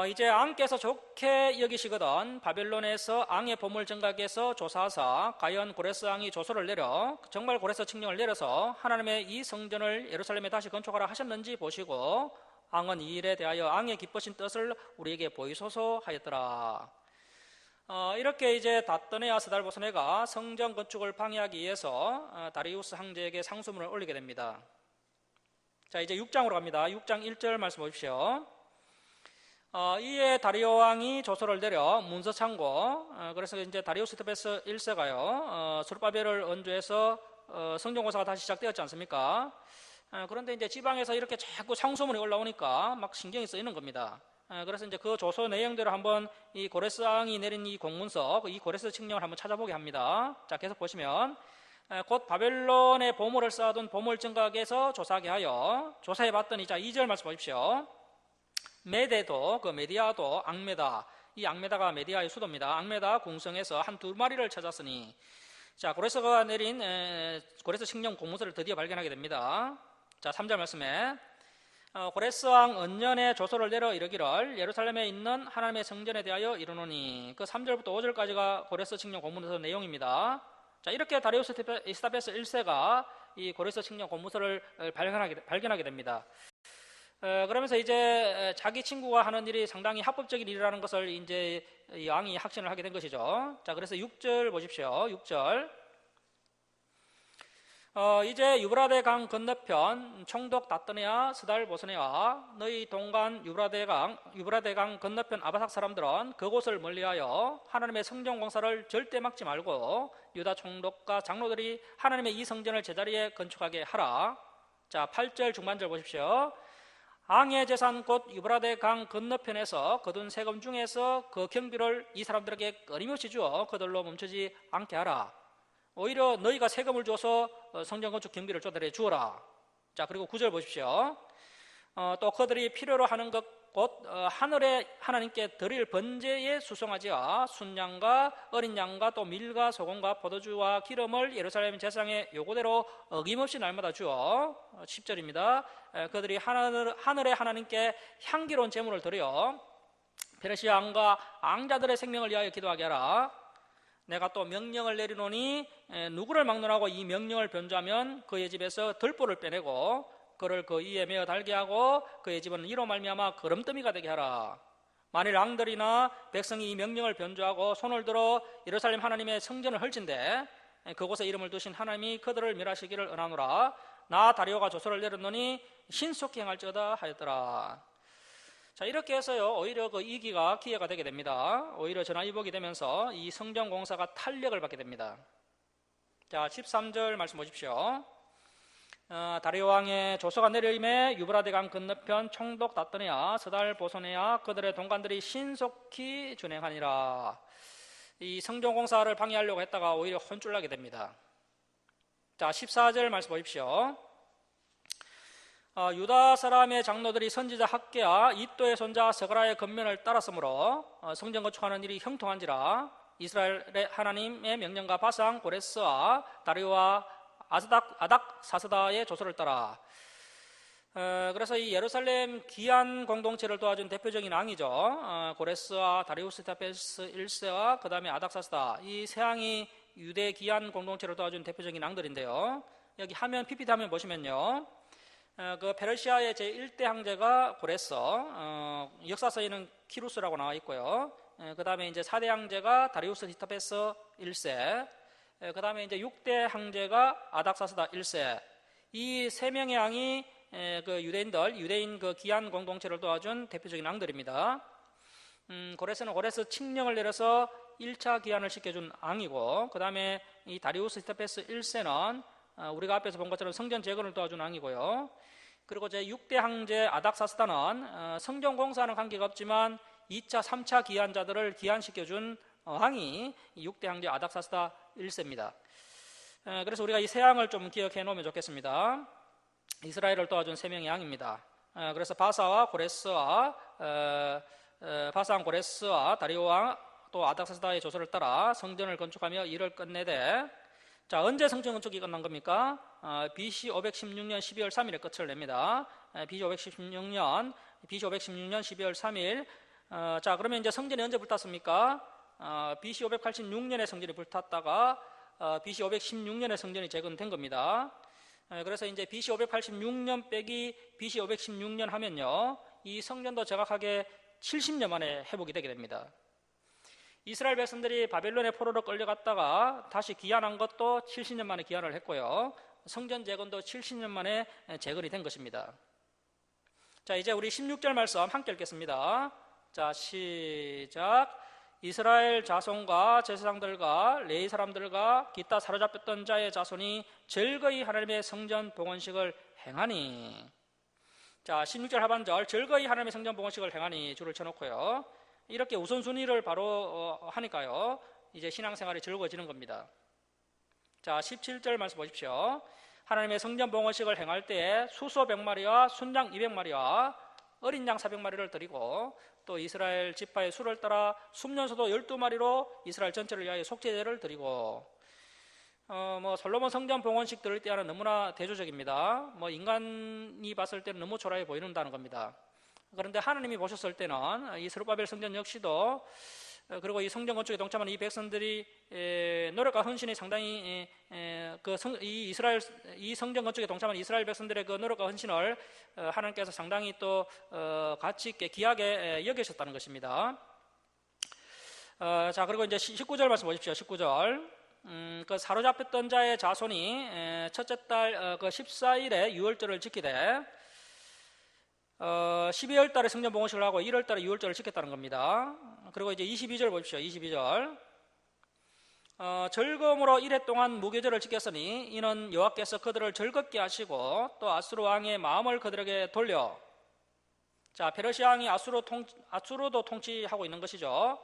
이제 왕께서 좋게 여기시거든 바벨론에서 왕의 보물 정각에서 조사하사 과연 고레스 왕이 조서를 내려 정말 고레스 칙령을 내려서 하나님의 이 성전을 예루살렘에 다시 건축하라 하셨는지 보시고 왕은 이 일에 대하여 왕의 기쁘신 뜻을 우리에게 보이소서 하였더라. 이렇게 이제 다떠네아 스달보스네가 성전 건축을 방해하기 위해서 다리우스 황제에게 상소문을 올리게 됩니다. 자, 이제 6장으로 갑니다. 6장 1절 말씀 보십시오. 이에 다리오 왕이 조서를 내려 문서 창고, 그래서 이제 다리우스 히타페스 1세가요 스룹바벨을 언주해서 성전 공사가 다시 시작되었지 않습니까? 그런데 이제 지방에서 이렇게 자꾸 상소문이 올라오니까 막 신경이 쓰이는 겁니다. 그래서 이제 그 조서 내용대로 한번 이 고레스 왕이 내린 이 공문서, 이 고레스 칙령을 한번 찾아보게 합니다. 자, 계속 보시면 곧 바벨론의 보물을 쌓아둔 보물 정각에서 조사하게 하여 조사해 봤더니, 자, 2절 말씀 보십시오. 메데도, 그 메디아도 앙메다, 이 앙메다가 메디아의 수도입니다. 앙메다 궁성에서 한 2마리를 찾았으니, 자, 고레스가 내린 고레스 칙령 공문서를 드디어 발견하게 됩니다. 자, 3절 말씀에 고레스 왕 언년에 조서를 내려 이르기를 예루살렘에 있는 하나님의 성전에 대하여 이르노니, 그 3절부터 5절까지가 고레스 칙령 공문서 내용입니다. 자, 이렇게 다리우스 히타페스 1세가 이 고레스 칙령 공문서를 발견하게 됩니다. 그러면서 이제 자기 친구가 하는 일이 상당히 합법적인 일이라는 것을 이제 이 왕이 확신을 하게 된 것이죠. 자, 그래서 6절 보십시오. 6절. 이제 유브라데 강 건너편 총독 다떠네아 스달보스네아 너희 동관 유브라데 강 건너편 아바삭 사람들은 그곳을 멀리하여 하나님의 성전 공사를 절대 막지 말고 유다 총독과 장로들이 하나님의 이 성전을 제자리에 건축하게 하라. 자, 8절 중반절 보십시오. 왕의 재산 곧 유브라데 강 건너편에서 거둔 세금 중에서 그 경비를 이 사람들에게 끊임없이 주어 그들로 멈추지 않게 하라. 오히려 너희가 세금을 줘서 성전 건축 경비를 조달해 주어라. 자, 그리고 9절 보십시오. 또 그들이 필요로 하는 것 곧 하늘에 하나님께 드릴 번제에 수송하지와 순양과 어린 양과 또 밀과 소금과 포도주와 기름을 예루살렘 제사장의 요구대로 어김없이 날마다 주어 10절입니다. 그들이 하늘의 하나님께 향기로운 제물을 드려 페르시아 왕과 앙자들의 생명을 위하여 기도하게 하라. 내가 또 명령을 내리노니 누구를 막론하고 이 명령을 변조하면 그의 집에서 들보를 빼내고 그를 그 이에 메어 달게 하고 그의 집은 이로 말미암아 거름더미가 되게 하라. 만일 왕들이나 백성이 이 명령을 변조하고 손을 들어 예루살렘 하나님의 성전을 헐진대 그곳에 이름을 두신 하나님이 그들을 멸하시기를 은하노라. 나 다리오가 조서를 내렸노니 신속히 행할지어다 하였더라. 자, 이렇게 해서요 오히려 그 이기가 기회가 되게 됩니다. 오히려 전화위복이 되면서 이 성전 공사가 탄력을 받게 됩니다. 자, 13절 말씀 보십시오. 다리오 왕의 조서가 내려임에 유브라데 강 건너편 총독 다떠네야 서달 보소네야 그들의 동관들이 신속히 준행하니라. 이 성전 공사를 방해하려고 했다가 오히려 혼쭐나게 됩니다. 자, 14절 말씀 보십시오. 유다 사람의 장로들이 선지자 학계와 이또의 손자 스가랴의 건면을 따랐으므로 성전 건축하는 일이 형통한지라. 이스라엘의 하나님의 명령과 바상 고레스와 다리오와 아닥 사스다의 조서를 따라. 그래서 이 예루살렘 귀한 공동체를 도와준 대표적인 왕이죠. 고레스와 다리우스 타페스 1세와 그 다음에 아닥 사스다, 이 세 왕이 유대 귀한 공동체를 도와준 대표적인 왕들인데요. 여기 화면 PPT 화면 보시면요, 그 페르시아의 제1대 황제가 고레스, 역사서에는 키루스라고 나와 있고요. 그 다음에 이제 4대 황제가 다리우스 디타페스 1세, 그 다음에 이제 6대 황제가 아닥사스다 1세. 이 세 명의 왕이 그 유대인 그 귀한 공동체를 도와준 대표적인 왕들입니다. 고레스는 고레스 칙령을 내려서 1차 귀환을 시켜준 왕이고, 그 다음에 이 다리우스 디타페스 1세는 우리가 앞에서 본 것처럼 성전 재건을 도와준 왕이고요. 그리고 제 6대 황제 아닥사스다는 성전 공사는 관계가 없지만 2차, 3차 귀환자들을 귀환시켜준 왕이 6대 황제 아닥사스다 1세입니다. 그래서 우리가 이 세 왕을 좀 기억해 놓으면 좋겠습니다. 이스라엘을 도와준 세 명의 왕입니다. 그래서 바사와 고레스와 바사왕 고레스와 다리오 왕 또 아닥사스다의 조서를 따라 성전을 건축하며 일을 끝내되, 자, 언제 성전 건축이 끝난 겁니까? BC 516년 12월 3일에 끝을 냅니다. BC 516년 12월 3일. 자, 그러면 이제 성전이 언제 불탔습니까? BC 586년에 성전이 불탔다가 BC 516년에 성전이 재건된 겁니다. 그래서 이제 BC 586년 빼기 BC 516년 하면요, 이 성전도 정확하게 70년 만에 회복이 되게 됩니다. 이스라엘 백성들이 바벨론의 포로로 끌려갔다가 다시 귀환한 것도 70년 만에 귀환을 했고요. 성전 재건도 70년 만에 재건이 된 것입니다. 자, 이제 우리 16절 말씀 함께 읽겠습니다. 자, 시작. 이스라엘 자손과 제사장들과 레위 사람들과 기타 사로잡혔던 자의 자손이 즐거이 하나님의 성전 봉헌식을 행하니. 자, 16절 하반절 즐거이 하나님의 성전 봉헌식을 행하니 줄을 쳐놓고요, 이렇게 우선순위를 바로 하니까요 이제 신앙생활이 즐거워지는 겁니다. 자, 17절 말씀 보십시오. 하나님의 성전 봉헌식을 행할 때에 수소 100마리와 순양 200마리와 어린 양 400마리를 드리고, 또 이스라엘 지파의 수를 따라 숨년소도 12마리로 이스라엘 전체를 위하여 속죄제를 드리고, 솔로몬 성전 봉헌식 드릴 때와는 너무나 대조적입니다. 인간이 봤을 때는 너무 초라해 보이는다는 겁니다. 그런데 하나님이 보셨을 때는 이 스룹바벨 성전 역시도, 그리고 이 성전 건축에 동참한 이 백성들이 노력과 헌신이 상당히 이 성전 건축에 동참한 이스라엘 백성들의 그 노력과 헌신을 하나님께서 상당히 또 가치 있게 귀하게 여기셨다는 것입니다. 자, 그리고 이제 19절 말씀 보십시오. 19절. 그 사로잡혔던 자의 자손이 첫째 달 그 14일에 유월절을 지키되 12월 달에 성전 봉헌식을 하고 1월 달에 유월절을 지켰다는 겁니다. 그리고 이제 22절 보십시오. 22절. 즐거움으로 1해 동안 무교절을 지켰으니 이는 여호와께서 그들을 즐겁게 하시고 또 아수르 왕의 마음을 그들에게 돌려. 자, 페르시아 왕이 아수르도 통치하고 있는 것이죠.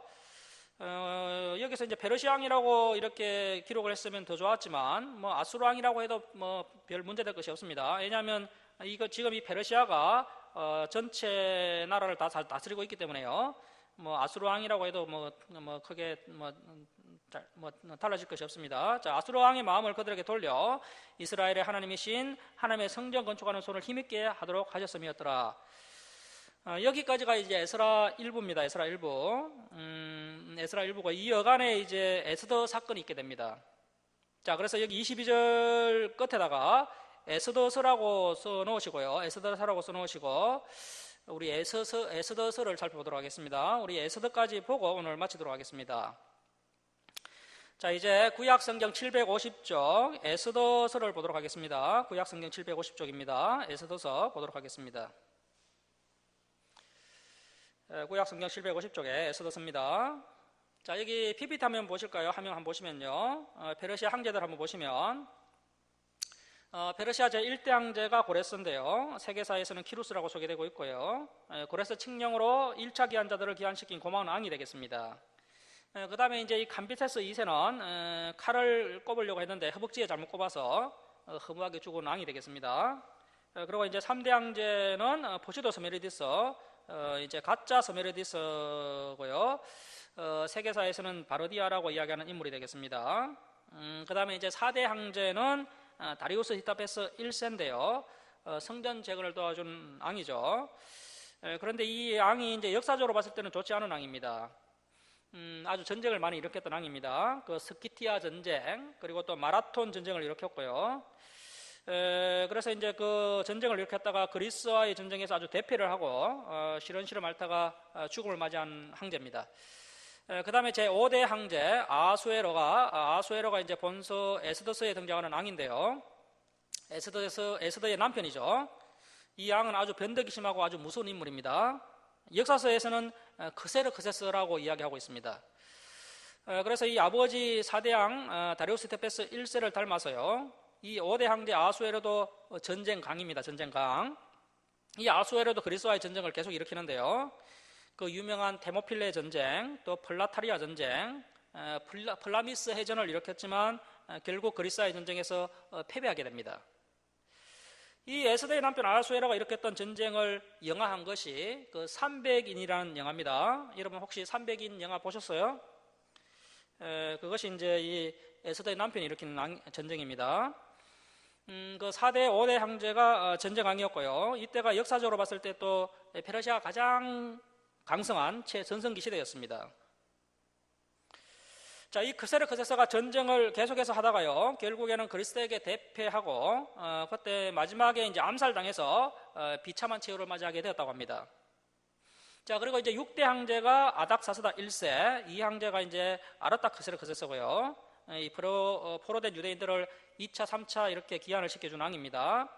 여기서 이제 페르시아 왕이라고 이렇게 기록을 했으면 더 좋았지만 뭐 아수르 왕이라고 해도 뭐 별 문제될 것이 없습니다. 왜냐하면 이거 지금 이 페르시아가 전체 나라를 다 다스리고 있기 때문에요. 뭐 아수르 왕이라고 해도 뭐 크게 달라질 것이 없습니다. 자, 아수르 왕의 마음을 그들에게 돌려 이스라엘의 하나님이신 하나님의 성전 건축하는 손을 힘있게 하도록 하셨음이었더라. 여기까지가 이제 에스라 1부입니다. 에스라 1부. 에스라 1부가 이 여간에 이제 에스더 사건이 있게 됩니다. 자, 그래서 여기 22절 끝에다가 에스더서라고 써 놓으시고요. 에스더서라고 써 놓으시고 우리 에스더서를 살펴보도록 하겠습니다. 우리 에스더까지 보고 오늘 마치도록 하겠습니다. 자, 이제 구약성경 750쪽 에스더서를 보도록 하겠습니다. 구약성경 750쪽입니다. 에스더서 보도록 하겠습니다. 구약성경 750쪽에 에스더서입니다. 자, 여기 PPT 화면 보실까요? 화면 한번 보시면요. 페르시아 황제들 한번 보시면 페르시아 제1대 황제가 고레스인데요. 세계사에서는 키루스라고 소개되고 있고요. 고레스 칙령으로 1차 기한자들을 기한시킨 고마운 왕이 되겠습니다. 그 다음에 이제 이 감비테스 2세는 칼을 꼽으려고 했는데 허벅지에 잘못 꼽아서 허무하게 죽은 왕이 되겠습니다. 그리고 이제 3대 황제는 포시도 스메르디스, 이제 가짜 스메르디스고요. 세계사에서는 바르디아라고 이야기하는 인물이 되겠습니다. 그 다음에 이제 4대 황제는 다리우스 히타페스 1세인데요. 성전 재건을 도와준 왕이죠. 그런데 이 왕이 이제 역사적으로 봤을 때는 좋지 않은 왕입니다. 아주 전쟁을 많이 일으켰던 왕입니다. 그 스키티아 전쟁, 그리고 또 마라톤 전쟁을 일으켰고요. 그래서 이제 그 전쟁을 일으켰다가 그리스와의 전쟁에서 아주 대패를 하고 시런시런 앓다가 죽음을 맞이한 황제입니다. 그 다음에 제5대 황제 아수에로가 이제 본서 에스더서에 등장하는 왕인데요. 에스더의 남편이죠. 이 왕은 아주 변덕이 심하고 아주 무서운 인물입니다. 역사서에서는 크세르크세스라고 이야기하고 있습니다. 그래서 이 아버지 4대 왕 다리우스 테페스 1세를 닮아서요. 이 5대 황제 아수에로도 전쟁강입니다. 전쟁강. 이 아수에로도 그리스와의 전쟁을 계속 일으키는데요. 그 유명한 데모필레 전쟁, 또 플라타리아 전쟁, 플라미스 해전을 일으켰지만 결국 그리스와의 전쟁에서 패배하게 됩니다. 이 에스더의 남편 아수에로가 일으켰던 전쟁을 영화한 것이 그 300인이라는 영화입니다. 여러분 혹시 300인 영화 보셨어요? 그것이 이제 이 에스더의 남편이 일으킨 전쟁입니다. 그 4대, 5대 황제가 전쟁왕이었고요. 이때가 역사적으로 봤을 때 또 페르시아가 가장 강성한 최전성기 시대였습니다. 자, 이 크세르크세스가 전쟁을 계속해서 하다가요, 결국에는 그리스에게 대패하고, 그때 마지막에 이제 암살당해서 비참한 최후를 맞이하게 되었다고 합니다. 자, 그리고 이제 6대 황제가 아닥사스다 1세, 이 황제가 이제 아르타크세르크세스고요. 이 포로된 유대인들을 2차, 3차 이렇게 기한을 시켜준 왕입니다.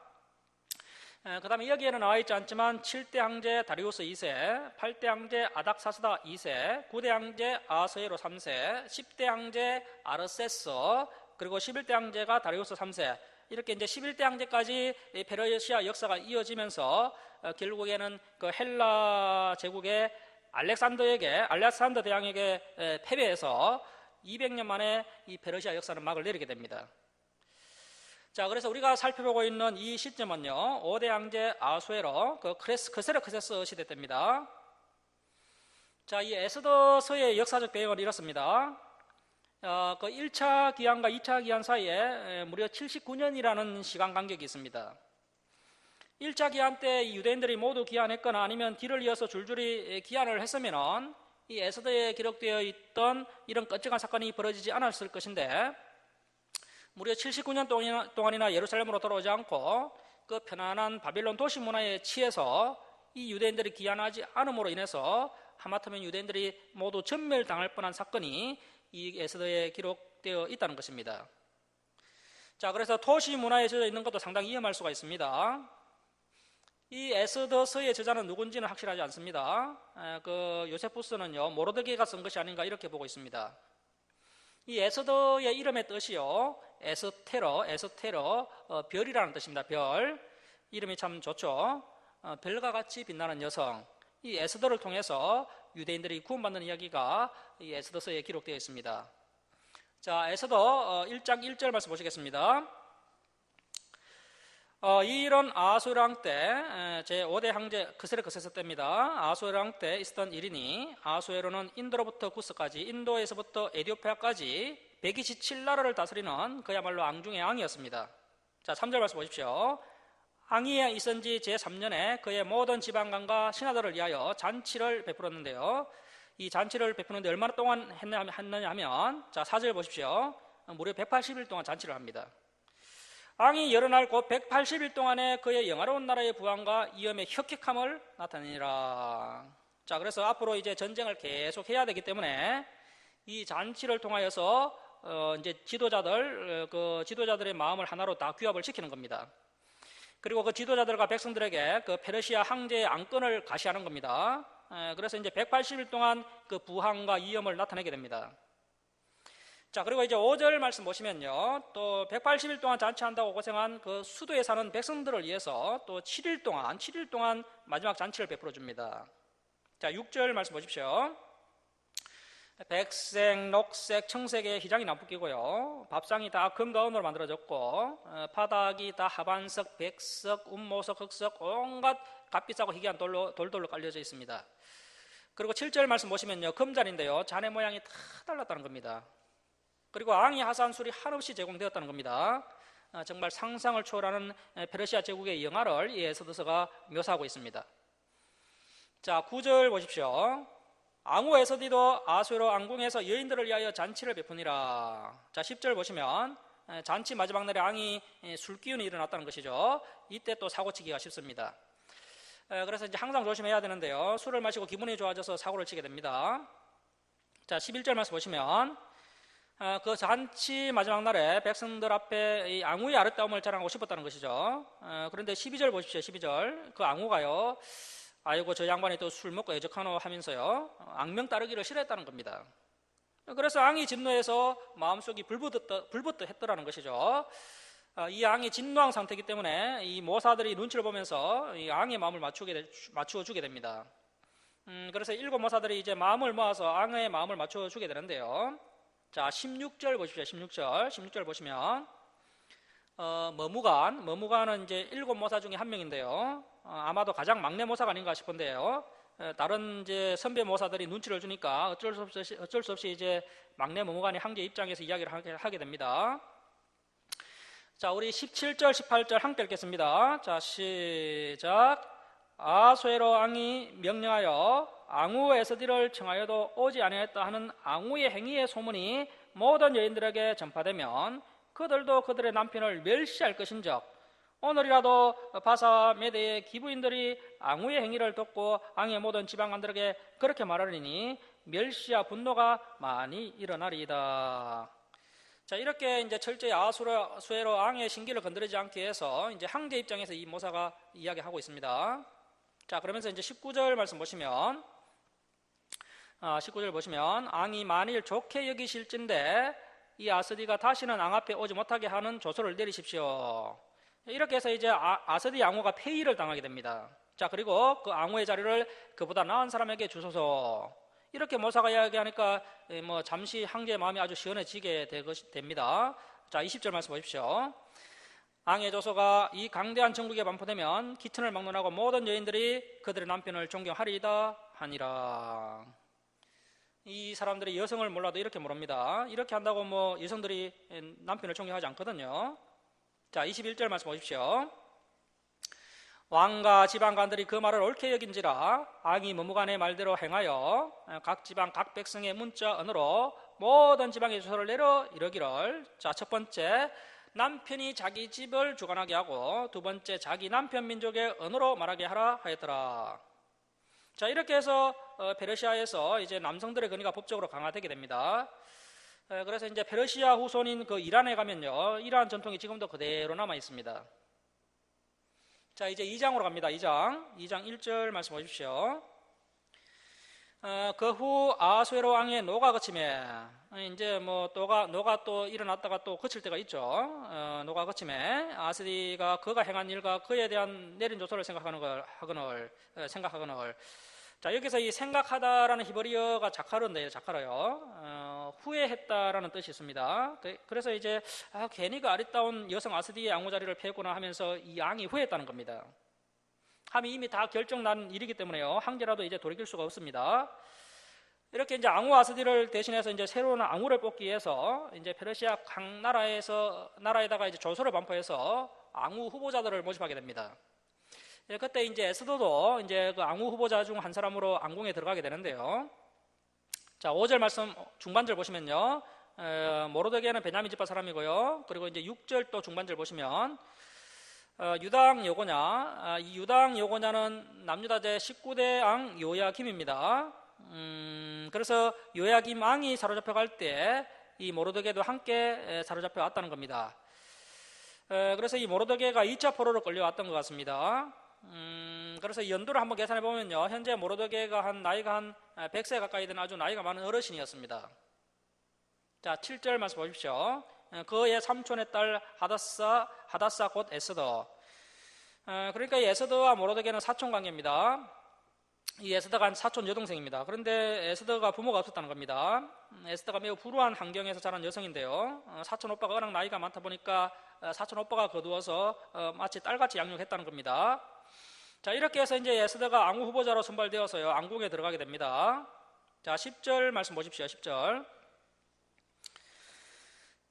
그 다음에 여기에는 나와 있지 않지만 7대 황제 다리우스 2세, 8대 황제 아닥사스다 2세, 9대 황제 아스에로 3세, 10대 황제 아르세스, 그리고 11대 황제가 다리우스 3세, 이렇게 이제 11대 황제까지 페르시아 역사가 이어지면서 결국에는 그 헬라 제국의 알렉산더 대왕에게 패배해서 200년 만에 이 페르시아 역사는 막을 내리게 됩니다. 자, 그래서 우리가 살펴보고 있는 이 시점은요, 5대 황제 아수에로 그 크세르크세스 시대 때입니다. 자, 이 에스더서의 역사적 배경은 이렇습니다. 그 1차 기한과 2차 기한 사이에 무려 79년이라는 시간 간격이 있습니다. 1차 기한 때 유대인들이 모두 기한했거나 아니면 뒤를 이어서 줄줄이 기한을 했으면은 이 에스더에 기록되어 있던 이런 끔찍한 사건이 벌어지지 않았을 것인데, 무려 79년 동안이나 예루살렘으로 돌아오지 않고 그 편안한 바빌론 도시 문화에 취해서 이 유대인들이 기한하지 않음으로 인해서 하마터면 유대인들이 모두 전멸당할 뻔한 사건이 이 에스더에 기록되어 있다는 것입니다. 자, 그래서 도시 문화에 젖어 있는 것도 상당히 위험할 수가 있습니다. 이 에스더서의 저자는 누군지는 확실하지 않습니다. 그 요세푸스는요, 모르드게가 쓴 것이 아닌가 이렇게 보고 있습니다. 이 에스더의 이름의 뜻이요, 에스테러, 별이라는 뜻입니다. 별. 이름이 참 좋죠. 별과 같이 빛나는 여성. 이 에스더를 통해서 유대인들이 구원받는 이야기가 이 에스더서에 기록되어 있습니다. 자, 에스더 1장 1절 말씀 보시겠습니다. 이런 아수르 왕 때 제5대 황제 그세르크세스 때입니다. 아수르 왕 때 있었던 일이니 아수에로는 인도로부터 구스까지 인도에서부터 에디오피아까지 127나라를 다스리는 그야말로 왕 중의 왕이었습니다. 자, 3절 말씀 보십시오. 왕이 있은 지 제3년에 그의 모든 지방관과 신하들을 위하여 잔치를 베풀었는데요. 이 잔치를 베푸는데 얼마나 동안 했느냐 하면, 자, 4절 보십시오. 무려 180일 동안 잔치를 합니다. 왕이 여러 날 곧 180일 동안에 그의 영화로운 나라의 부왕과 위엄의 혁혁함을 나타내니라. 자, 그래서 앞으로 이제 전쟁을 계속 해야 되기 때문에 이 잔치를 통하여서 이제 지도자들의 마음을 하나로 다 규합을 시키는 겁니다. 그리고 그 지도자들과 백성들에게 그 페르시아 황제의 안건을 가시하는 겁니다. 그래서 이제 180일 동안 그 부왕과 위엄을 나타내게 됩니다. 자, 그리고 이제 5절 말씀 보시면요, 또 180일 동안 잔치한다고 고생한 그 수도에 사는 백성들을 위해서 또 7일 동안 마지막 잔치를 베풀어 줍니다. 자, 6절 말씀 보십시오. 백색, 녹색, 청색의 희장이 나쁘기고요, 밥상이 다 금과 은으로 만들어졌고, 바닥이 다 하반석, 백석, 운모석, 흑석, 온갖 값비싸고 희귀한 돌돌로 깔려져 있습니다. 그리고 7절 말씀 보시면요, 금잔인데요, 잔의 모양이 다 달랐다는 겁니다. 그리고 왕이 하사한 술이 한없이 제공되었다는 겁니다. 정말 상상을 초월하는 페르시아 제국의 영화를 이 에스더서가 묘사하고 있습니다. 자, 9절 보십시오. 앙후 에스더도 아수에로 왕궁에서 여인들을 위하여 잔치를 베푸니라. 자, 10절 보시면 잔치 마지막 날에 왕이 술 기운이 일어났다는 것이죠. 이때 또 사고치기가 쉽습니다. 그래서 이제 항상 조심해야 되는데요, 술을 마시고 기분이 좋아져서 사고를 치게 됩니다. 자, 11절 말씀 보시면 그 잔치 마지막 날에 백성들 앞에 이 앙후의 아름다움을 자랑하고 싶었다는 것이죠. 그런데 12절 보십시오. 12절. 그 앙후가요, 아이고 저 양반이 또 술 먹고 애적하노 하면서요, 악명 따르기를 싫어했다는 겁니다. 그래서 왕이 진노해서 마음속이 불붙어 했더라는 것이죠. 이 왕이 진노한 상태이기 때문에 이 모사들이 눈치를 보면서 이 왕의 마음을 맞추어 주게 됩니다. 그래서 7 모사들이 이제 마음을 모아서 왕의 마음을 맞추어 주게 되는데요. 자, 16절 보십시오. 16절 보시면 머무간은 이제 7 모사 중에 한 명인데요. 아마도 가장 막내 모사가 아닌가 싶은데요. 다른 이제 선배 모사들이 눈치를 주니까 어쩔 수 없이 이제 막내 머무간이 황제 입장에서 이야기를 하게 됩니다. 자, 우리 17절, 18절 함께 읽겠습니다. 자, 시작. 아수에로 왕이 명령하여 앙후 에스더를 청하여도 오지 아니하였다 하는 앙후의 행위의 소문이 모든 여인들에게 전파되면 그들도 그들의 남편을 멸시할 것인즉 오늘이라도 바사와 메대의 기부인들이 앙후의 행위를 돕고 왕의 모든 지방관들에게 그렇게 말하리니 멸시와 분노가 많이 일어나리이다. 자, 이렇게 이제 철저히 아수에로 왕의 신기를 건드리지 않기 위해서 이제 황제 입장에서 이 모사가 이야기하고 있습니다. 자, 그러면서 이제 19절 말씀 보시면 19절 보시면 왕이 만일 좋게 여기실진데 이 아스디가 다시는 왕 앞에 오지 못하게 하는 조서를 내리십시오. 이렇게 해서 이제 아스디 앙후가 폐위를 당하게 됩니다. 자, 그리고 그 앙후의 자리를 그보다 나은 사람에게 주소서. 이렇게 모사가 이야기하니까 뭐 잠시 황제의 마음이 아주 시원해지게 됩니다. 자, 20절 말씀 보십시오. 왕의 조서가 이 강대한 정국에 반포되면 기천을 막론하고 모든 여인들이 그들의 남편을 존경하리이다 하니라. 이 사람들이 여성을 몰라도 이렇게 모릅니다. 이렇게 한다고 뭐 여성들이 남편을 존경하지 않거든요. 자, 21절 말씀 보십시오. 왕과 지방관들이 그 말을 옳게 여긴지라 왕이 머무간의 말대로 행하여 각 지방 각 백성의 문자 언어로 모든 지방의 조서를 내려 이러기를, 자, 첫 번째 남편이 자기 집을 주관하게 하고 두 번째 자기 남편 민족의 언어로 말하게 하라 하였더라. 자, 이렇게 해서 페르시아에서 이제 남성들의 권위가 법적으로 강화되게 됩니다. 그래서 이제 페르시아 후손인 그 이란에 가면요, 이러한 전통이 지금도 그대로 남아 있습니다. 자, 이제 2장으로 갑니다. 2장 1절 말씀 보십시오. 그 후 아수에로 왕의 노가 그침에, 이제 뭐 노가 또 일어났다가 또 그칠 때가 있죠. 노가 그침에 아스디가 그가 행한 일과 그에 대한 내린 조서를 생각하거늘 자, 여기서 이 생각하다라는 히브리어가 자카르인데요, 자카르요. 후회했다라는 뜻이 있습니다. 그래서 이제 괜히 그 아리따운 여성 아스디의 앙호 자리를 패구나 하면서 이 앙이 후회했다는 겁니다. 함이 이미 다 결정난 일이기 때문에요. 한 개라도 이제 돌이킬 수가 없습니다. 이렇게 이제 앙후 아스디를 대신해서 이제 새로운 앙후를 뽑기 위해서 이제 페르시아 각 나라에다가 이제 조서를 반포해서 앙후 후보자들을 모집하게 됩니다. 그때 이제 에스더도 이제 그 앙후 후보자 중 한 사람으로 앙궁에 들어가게 되는데요. 자, 5절 말씀 중반절 보시면요. 모로데게는 베냐민 지파 사람이고요. 그리고 이제 6절 또 중반절 보시면 유당 여고냐, 이 유당 여고냐는 남유다제 19대 앙 요야김입니다. 그래서 요야김 앙이 사로잡혀 갈 때 이 모로데게도 함께 사로잡혀 왔다는 겁니다. 그래서 이 모로데게가 2차 포로로 끌려왔던 것 같습니다. 그래서 연도를 한번 계산해 보면요, 현재 모로데게가 나이가 한 100세 가까이 되는 아주 나이가 많은 어르신이었습니다. 자, 7절 말씀 보십시오. 그의 삼촌의 딸 하다사 곧 에스더. 그러니까 이 에스더와 모로데게는 사촌 관계입니다. 이 에스더가 한 사촌 여동생입니다. 그런데 에스더가 부모가 없었다는 겁니다. 에스더가 매우 불우한 환경에서 자란 여성인데요. 사촌 오빠가 워낙 나이가 많다 보니까 사촌 오빠가 거두어서 마치 딸같이 양육했다는 겁니다. 자, 이렇게 해서 이제 에스더가 앙후 후보자로 선발되어서요, 앙궁에 들어가게 됩니다. 자, 10절 말씀 보십시오. 10절.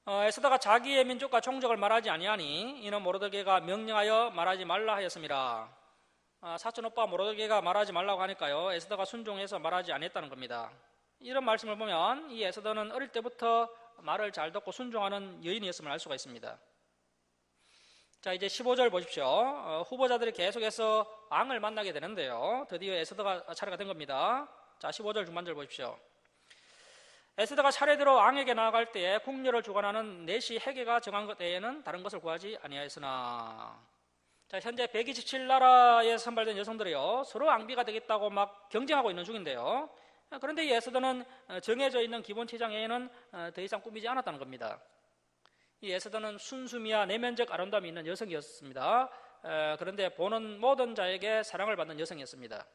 에스더가 자기의 민족과 종족을 말하지 아니하니 이는 모로데게가 명령하여 말하지 말라 하였습니다. 사촌 오빠 모로데게가 말하지 말라고 하니까요, 에스더가 순종해서 말하지 않았다는 겁니다. 이런 말씀을 보면 이 에스더는 어릴 때부터 말을 잘 듣고 순종하는 여인이었음을 알 수가 있습니다. 자, 이제 15절 보십시오. 후보자들이 계속해서 앙을 만나게 되는데요, 드디어 에스더가 차례가 된 겁니다. 자, 15절 중반절 보십시오. 에스더가 차례대로 앙에게 나아갈 때에 국녀를 주관하는 넷이 해계가 정한 것 외에는 다른 것을 구하지 아니하였으나. 자, 현재 127나라에 선발된 여성들이요, 서로 앙비가 되겠다고 막 경쟁하고 있는 중인데요. 그런데 이 에스더는 정해져 있는 기본 치장 외에는 더 이상 꾸미지 않았다는 겁니다. 이 에스더는 순수미와 내면적 아름다움이 있는 여성이었습니다. 그런데 보는 모든 자에게 사랑을 받는 여성이었습니다.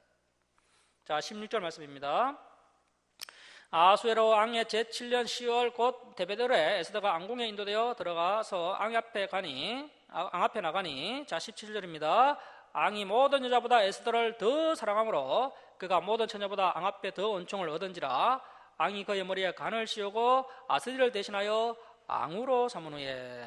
자, 16절 말씀입니다. 아수에로 앙의 제7년 10월 곧 데베들에 에스더가 앙궁에 인도되어 들어가서 앙 앞에 나가니. 자, 17절입니다. 앙이 모든 여자보다 에스더를 더 사랑하므로 그가 모든 처녀보다 앙 앞에 더 은총을 얻은지라. 앙이 그의 머리에 간을 씌우고 아스디를 대신하여 앙후로 삼은 후에.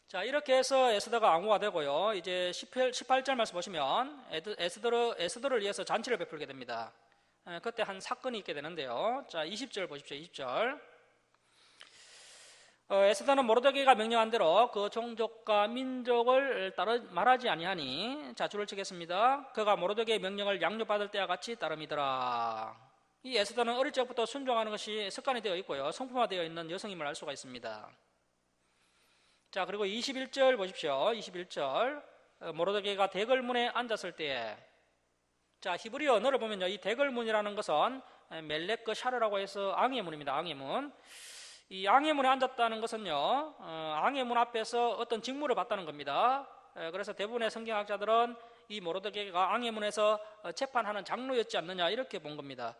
자, 이렇게 해서 에스더가 앙후가 되고요, 이제 18절 말씀 보시면 에스더를 위해서 잔치를 베풀게 됩니다. 그때 한 사건이 있게 되는데요. 자, 20절 보십시오. 20절. 에스더는 모로데게가 명령한 대로 그 종족과 민족을 말하지 아니하니. 자, 줄을 치겠습니다. 그가 모로데게의 명령을 양육받을 때와 같이 따름이더라. 이 에스더는 어릴 적부터 순종하는 것이 습관이 되어 있고요, 성품화되어 있는 여성임을 알 수가 있습니다. 자, 그리고 21절 보십시오. 21절. 모로데게가 대궐문에 앉았을 때에. 자, 히브리 언어를 보면요, 이 대궐문이라는 것은 멜레크 샤르라고 해서 앙의 문입니다. 앙의 문. 이 앙의 문에 앉았다는 것은요, 앙의 문 앞에서 어떤 직무를 받다는 겁니다. 그래서 대부분의 성경학자들은 이 모로데게가 앙의 문에서 재판하는 장로였지 않느냐, 이렇게 본 겁니다.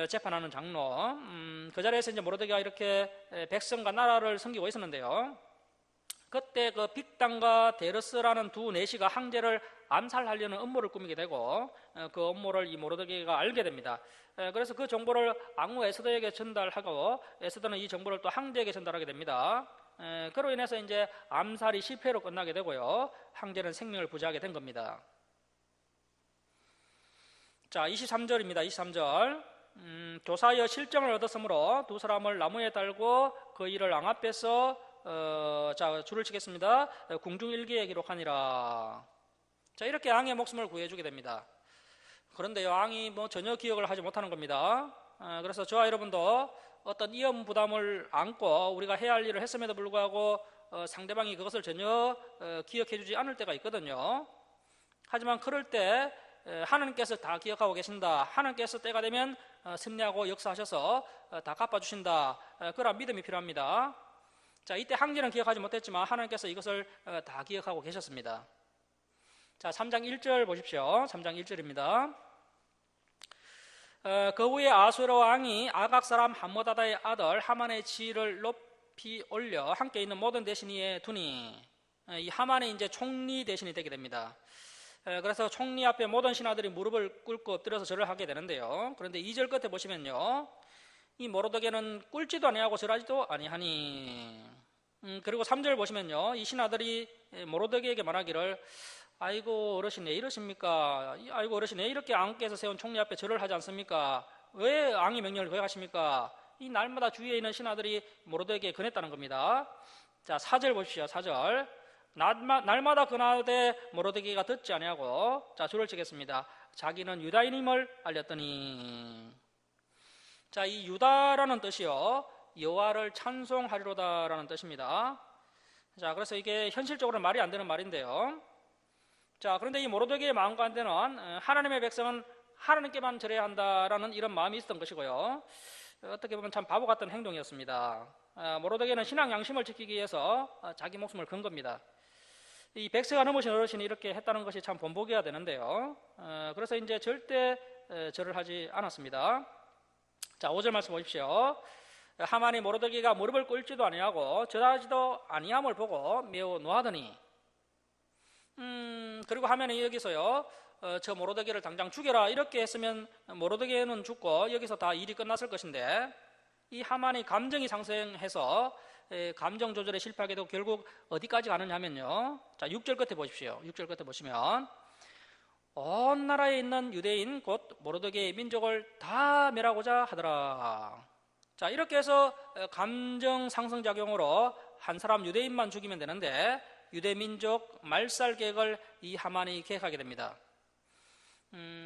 재판하는 장로. 그 자리에서 이제 모로데게가 이렇게 백성과 나라를 섬기고 있었는데요, 그때 그 빅단과 데르스라는 두 내시가 황제를 암살하려는 음모를 꾸미게 되고, 그 음모를 이 모로데게가 알게 됩니다. 그래서 그 정보를 앙후 에스더에게 전달하고, 에스더는 이 정보를 또 황제에게 전달하게 됩니다. 그로 인해서 이제 암살이 실패로 끝나게 되고요, 황제는 생명을 부지하게 된 겁니다. 자, 23절입니다. 23절. 조사하여 실정을 얻었으므로 두 사람을 나무에 달고 그 일을 앙 앞에서 자, 줄을 치겠습니다. 궁중일기에 기록하니라. 자, 이렇게 앙의 목숨을 구해주게 됩니다. 그런데요, 앙이 전혀 기억을 하지 못하는 겁니다. 그래서 저와 여러분도 어떤 위험 부담을 안고 우리가 해야 할 일을 했음에도 불구하고 상대방이 그것을 전혀 기억해주지 않을 때가 있거든요. 하지만 그럴 때 하나님께서 다 기억하고 계신다, 하나님께서 때가 되면 승리하고 역사하셔서 다 갚아주신다, 그런 믿음이 필요합니다. 자, 이때 황제는 기억하지 못했지만 하나님께서 이것을 다 기억하고 계셨습니다. 자, 3장 1절 보십시오. 3장 1절입니다. 그 후에 아수에로 왕이 아각 사람 함므다다의 아들 하만의 지위를 높이 올려 함께 있는 모든 대신위에 두니, 이 하만이 이제 총리 대신이 되게 됩니다. 그래서 총리 앞에 모든 신하들이 무릎을 꿇고 엎드려서 절을 하게 되는데요. 그런데 2절 끝에 보시면요, 이 모르드게는 꿇지도 아니하고 절하지도 아니하니. 그리고 3절 보시면요, 이 신하들이 모르드게에게 말하기를, 아이고 어르신 왜 이러십니까? 아이고 어르신 왜 이렇게 왕께서 세운 총리 앞에 절을 하지 않습니까? 왜 왕의 명령을 거역하십니까? 이 날마다 주위에 있는 신하들이 모르드게에게 권했다는 겁니다. 자, 4절 보십시오. 4절. 날마다 권하되 모르드게가 듣지 아니하고, 자, 줄을 치겠습니다. 자기는 유다인임을 알렸더니. 자, 이 유다라는 뜻이요, 여호와를 찬송하리로다라는 뜻입니다. 자, 그래서 이게 현실적으로는 말이 안 되는 말인데요. 자, 그런데 이 모르드게의 마음 가운데는 하나님의 백성은 하나님께만 절해야 한다라는 이런 마음이 있었던 것이고요. 어떻게 보면 참 바보 같은 행동이었습니다. 모르드게는 신앙 양심을 지키기 위해서 자기 목숨을 건 겁니다. 이 100세가 넘으신 어르신이 이렇게 했다는 것이 참 본보기가 되는데요. 그래서 이제 절대 절을 하지 않았습니다. 자, 5절 말씀 보십시오. 하만이 모르드게가 무릎을 꿇지도 아니하고 절하지도 아니함을 보고 매우 노하더니, 그리고 하면은 여기서요, 저 모르드게를 당장 죽여라 이렇게 했으면 모르드게는 죽고 여기서 다 일이 끝났을 것인데, 이 하만이 감정이 상승해서 감정 조절에 실패하게 되고 결국 어디까지 가느냐 하면요, 자, 6절 끝에 보십시오. 6절 끝에 보시면 온 나라에 있는 유대인 곧 모르드게의 민족을 다 멸하고자 하더라. 자, 이렇게 해서 감정 상승작용으로 한 사람 유대인만 죽이면 되는데 유대민족 말살 계획을 이 하만이 계획하게 됩니다.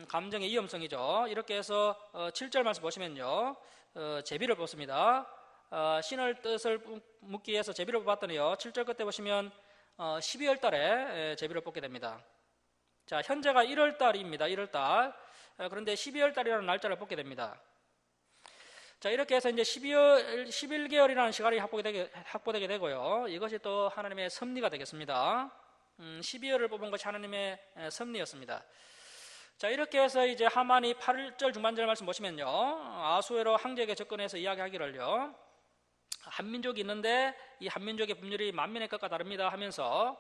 감정의 위험성이죠. 이렇게 해서 7절 말씀 보시면요, 제비를 뽑습니다. 신을 뜻을 묻기 위해서 제비를 뽑았더니요, 7절 끝에 보시면 12월 달에 제비를 뽑게 됩니다. 자, 현재가 1월 달입니다. 1월 달. 그런데 12월 달이라는 날짜를 뽑게 됩니다. 자, 이렇게 해서 이제 11개월이라는 시간이 확보되게 되고요. 이것이 또 하나님의 섭리가 되겠습니다. 12월을 뽑은 것이 하나님의 섭리였습니다. 자, 이렇게 해서 이제 하만이 8절 중반절 말씀 보시면요, 아수에로 황제에게 접근해서 이야기하기를요, 한민족이 있는데 이 한민족의 법률이 만민의 것과 다릅니다 하면서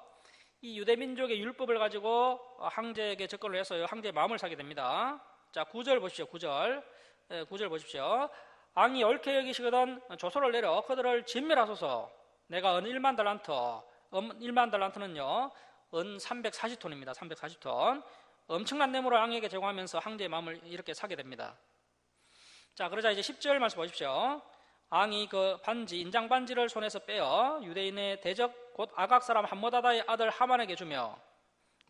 이 유대민족의 율법을 가지고 황제에게 접근을 해서 황제의 마음을 사게 됩니다. 자, 9절 보십시오. 9절 보십시오. 왕이 옳게 여기시거든 조서를 내려 그들을 진멸하소서. 내가 은 1만 달란트, 1만 달란트는요, 은 340톤입니다. 340톤. 엄청난 뇌물을 왕에게 제공하면서 황제의 마음을 이렇게 사게 됩니다. 자, 그러자 이제 10절 말씀 보십시오. 왕이 그 반지, 인장 반지를 손에서 빼어 유대인의 대적 곧 아각 사람 함므다다의 아들 하만에게 주며,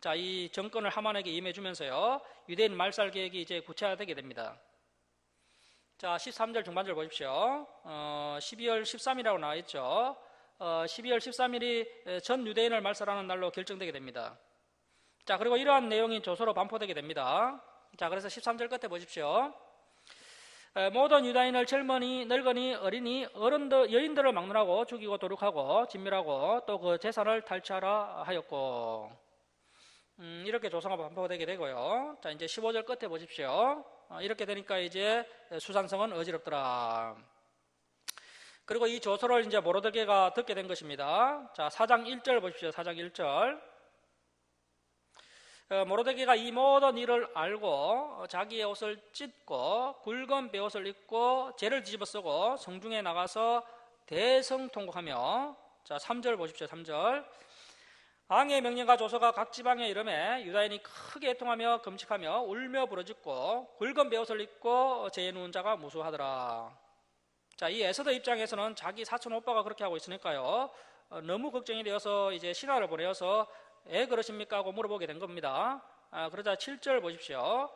자, 이 정권을 하만에게 임해주면서요, 유대인 말살 계획이 이제 구체화되게 됩니다. 자, 13절 중반절 보십시오. 12월 13일이라고 나와 있죠. 12월 13일이 전 유대인을 말살하는 날로 결정되게 됩니다. 자, 그리고 이러한 내용이 조서로 반포되게 됩니다. 자, 그래서 13절 끝에 보십시오. 모든 유다인을 젊은이, 늙은이, 어린이, 어른들, 여인들을 막론하고 죽이고 도륙하고 진멸하고 또 그 재산을 탈취하라 하였고, 이렇게 조서가 반포되게 되고요. 자, 이제 15절 끝에 보십시오. 이렇게 되니까 이제 수산성은 어지럽더라. 그리고 이 조서를 이제 모르드게가 듣게 된 것입니다. 자, 4장 1절 보십시오. 4장 1절. 모르드게가 이 모든 일을 알고 자기의 옷을 찢고 굵은 베옷을 입고 재를 뒤집어 쓰고 성중에 나가서 대성통곡하며, 자, 3절 보십시오. 3절. 왕의 명령과 조서가 각 지방에 이르매 유다인이 크게 애통하며 금식하며 울며 부르짖고 굵은 베옷을 입고 재에 누운 자가 무수하더라. 자, 이 에스더 입장에서는 자기 사촌 오빠가 그렇게 하고 있으니까요, 너무 걱정이 되어서 이제 신하를 보내어서 왜 그러십니까? 하고 물어보게 된 겁니다. 그러자 7절 보십시오.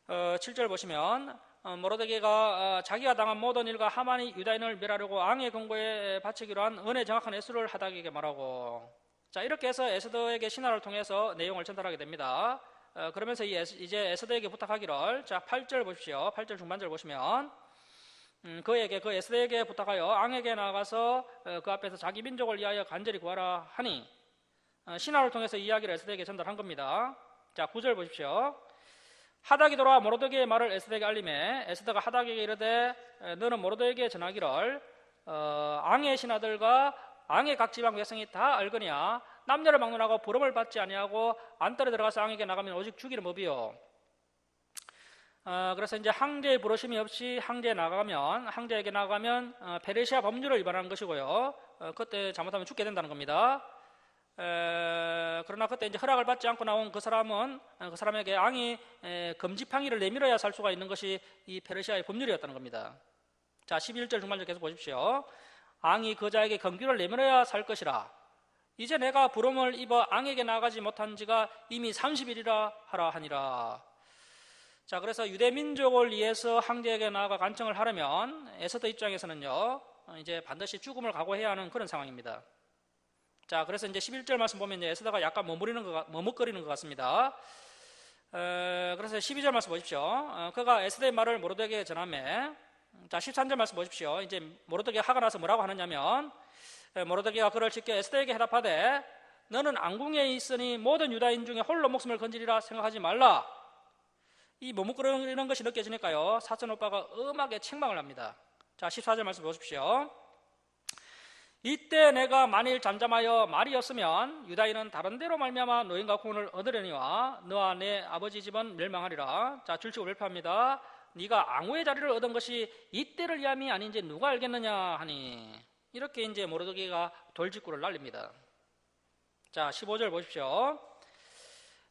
7절 보시면 모르드게가 자기가 당한 모든 일과 하만이 유다인을 멸하려고 왕의 권고에 바치기로 한 은혜 정확한 에스더를 하닥에게 말하고, 자, 이렇게 해서 에스더에게 신하를 통해서 내용을 전달하게 됩니다. 그러면서 이제 에스더에게 부탁하기를, 자, 8절 보십시오. 8절 중반절 보시면 그 에스더에게 부탁하여 왕에게 나가서 그 앞에서 자기 민족을 위하여 간절히 구하라 하니, 신하를 통해서 이야기를 에스더에게 전달한 겁니다. 자, 9절 보십시오. 하닥이 돌아와 모르드게의 말을 에스더에게 알림해 에스더가 하닥에게 이르되 너는 모르드게에게 전하기를 앙의 신하들과 앙의 각 지방 백성이 다 알거니와 남녀를 막론하고 부름을 받지 아니하고 안뜰에 들어가서 앙에게 나가면 오직 죽이는 법이요. 그래서 이제 항제의 부르심이 없이 항제에게 나가면 페르시아 법률을 위반하는 것이고요. 그때 잘못하면 죽게 된다는 겁니다. 그러나 그때 이제 허락을 받지 않고 나온 그 사람은 그 사람에게 앙이 금지팡이를 내밀어야 살 수가 있는 것이 이 페르시아의 법률이었다는 겁니다. 자, 11절 중반절 계속 보십시오. 앙이 그자에게 금규를 내밀어야 살 것이라. 이제 내가 부름을 입어 앙에게 나가지 못한 지가 이미 30일이라 하라 하니라. 자, 그래서 유대 민족을 위해서 황제에게 나아가 간청을 하려면 에스더 입장에서는요, 이제 반드시 죽음을 각오해야 하는 그런 상황입니다. 자, 그래서 이제 11절 말씀 보면 이제 에스더가 약간 머뭇거리는 것 같습니다. 그래서 12절 말씀 보십시오. 그가 에스더의 말을 모르드게에게 전하매, 자, 13절 말씀 보십시오. 이제 모르드게가 화가 나서 뭐라고 하느냐면, 모르드게가 그를 지켜 에스더에게 해답하되, 너는 앙궁에 있으니 모든 유다인 중에 홀로 목숨을 건지리라 생각하지 말라. 이 머뭇거리는 것이 느껴지니까요, 사촌 오빠가 음하게 책망을 합니다. 자, 14절 말씀 보십시오. 이때 내가 만일 잠잠하여 말이 없으면 유다인은 다른 데로 말미암아 노인과 구원을 얻으려니와 너와 내 아버지 집은 멸망하리라. 자, 줄치고 발표합니다. 네가 앙후의 자리를 얻은 것이 이때를 위함이 아닌지 누가 알겠느냐 하니, 이렇게 이제 모르드게가 돌직구를 날립니다. 자, 15절 보십시오.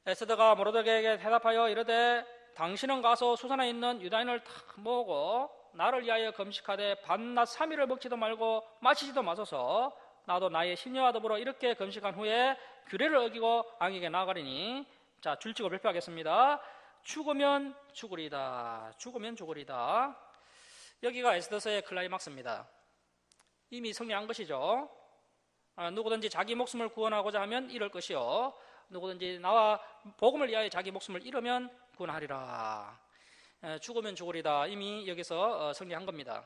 에스더가 모르드게에게 대답하여 이르되 당신은 가서 수산에 있는 유다인을 다 모으고 나를 위하여 금식하되 밤낮 3일을 먹지도 말고 마시지도 마소서. 나도 나의 심려와 더불어 이렇게 금식한 후에 규례를 어기고 앙에게 나아가리니. 자, 줄치고 발표하겠습니다. 죽으면 죽으리다. 죽으면 죽으리다. 여기가 에스더서의 클라이막스입니다. 이미 승리한 것이죠. 누구든지 자기 목숨을 구원하고자 하면 이럴 것이요, 누구든지 나와 복음을 위하여 자기 목숨을 잃으면 구원하리라. 죽으면 죽으리다. 이미 여기서 승리한 겁니다.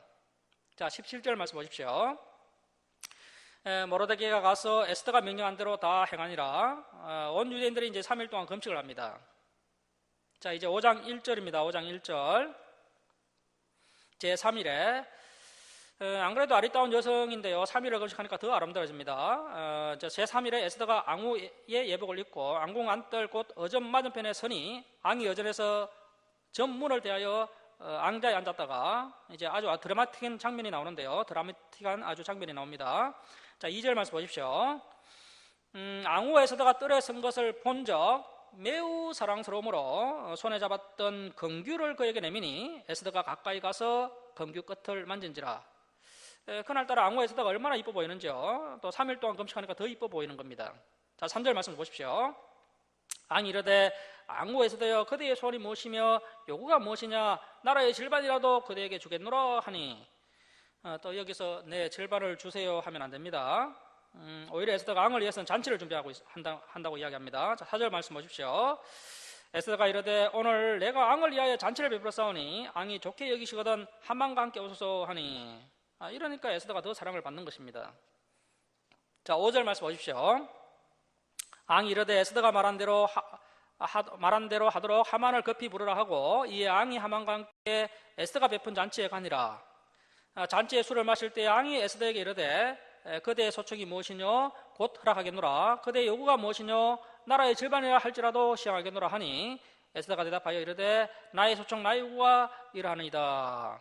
자, 17절 말씀 보십시오. 모르드게가 가서 에스더가 명령한 대로 다 행하니라. 온 유대인들이 이제 3일 동안 금식을 합니다. 자, 이제 5장 1절입니다. 5장 1절. 제 3일에 안 그래도 아리따운 여성인데요, 3일을 금식하니까 더 아름다워집니다. 제 3일에 에스더가 앙후의 예복을 입고 앙궁 안뜰 곧 어전 맞은편에 서니 앙이 여전에서 전문을 대하여 앙자에 앉았다가 이제 아주 드라마틱한 장면이 나오는데요. 드라마틱한 아주 장면이 나옵니다. 자, 2절 말씀 보십시오. 앙후 에스더가 뜰에 선 것을 본 적 매우 사랑스러움으로 손에 잡았던 금규를 그에게 내미니 에스더가 가까이 가서 금규 끝을 만진지라. 그날따라 앙후 에스더가 얼마나 이뻐 보이는지요. 또 3일 동안 금식하니까 더 이뻐 보이는 겁니다. 자, 3절 말씀 보십시오. 앙이 이르되 앙후 에스더여 그대의 소원이 무엇이며 요구가 무엇이냐, 나라의 절반이라도 그대에게 주겠노라 하니. 또 여기서 내 절반을 주세요 하면 안 됩니다. 오히려 에스더가 앙을 위해서는 잔치를 준비하고 한다고 이야기합니다. 자, 4절 말씀 보십시오. 에스더가 이르되 오늘 내가 앙을 위하여 잔치를 베풀어 싸우니 앙이 좋게 여기시거든 하만과 함께 오소서 하니. 이러니까 에스더가 더 사랑을 받는 것입니다. 자, 5절 말씀 보십시오. 앙이 이르되 에스더가 말한 대로 하도록 하만을 급히 부르라 하고 이에 앙이 하만과 함께 에스더가 베푼 잔치에 가니라. 잔치에 술을 마실 때 앙이 에스더에게 이르되 그대의 소촉이 무엇이뇨 곧 허락하겠노라. 그대의 요구가 무엇이뇨 나라의 절반이라 할지라도 시행하겠노라 하니. 에스더가 대답하여 이르되 나의 소촉 나의 요구가 이러하니이다.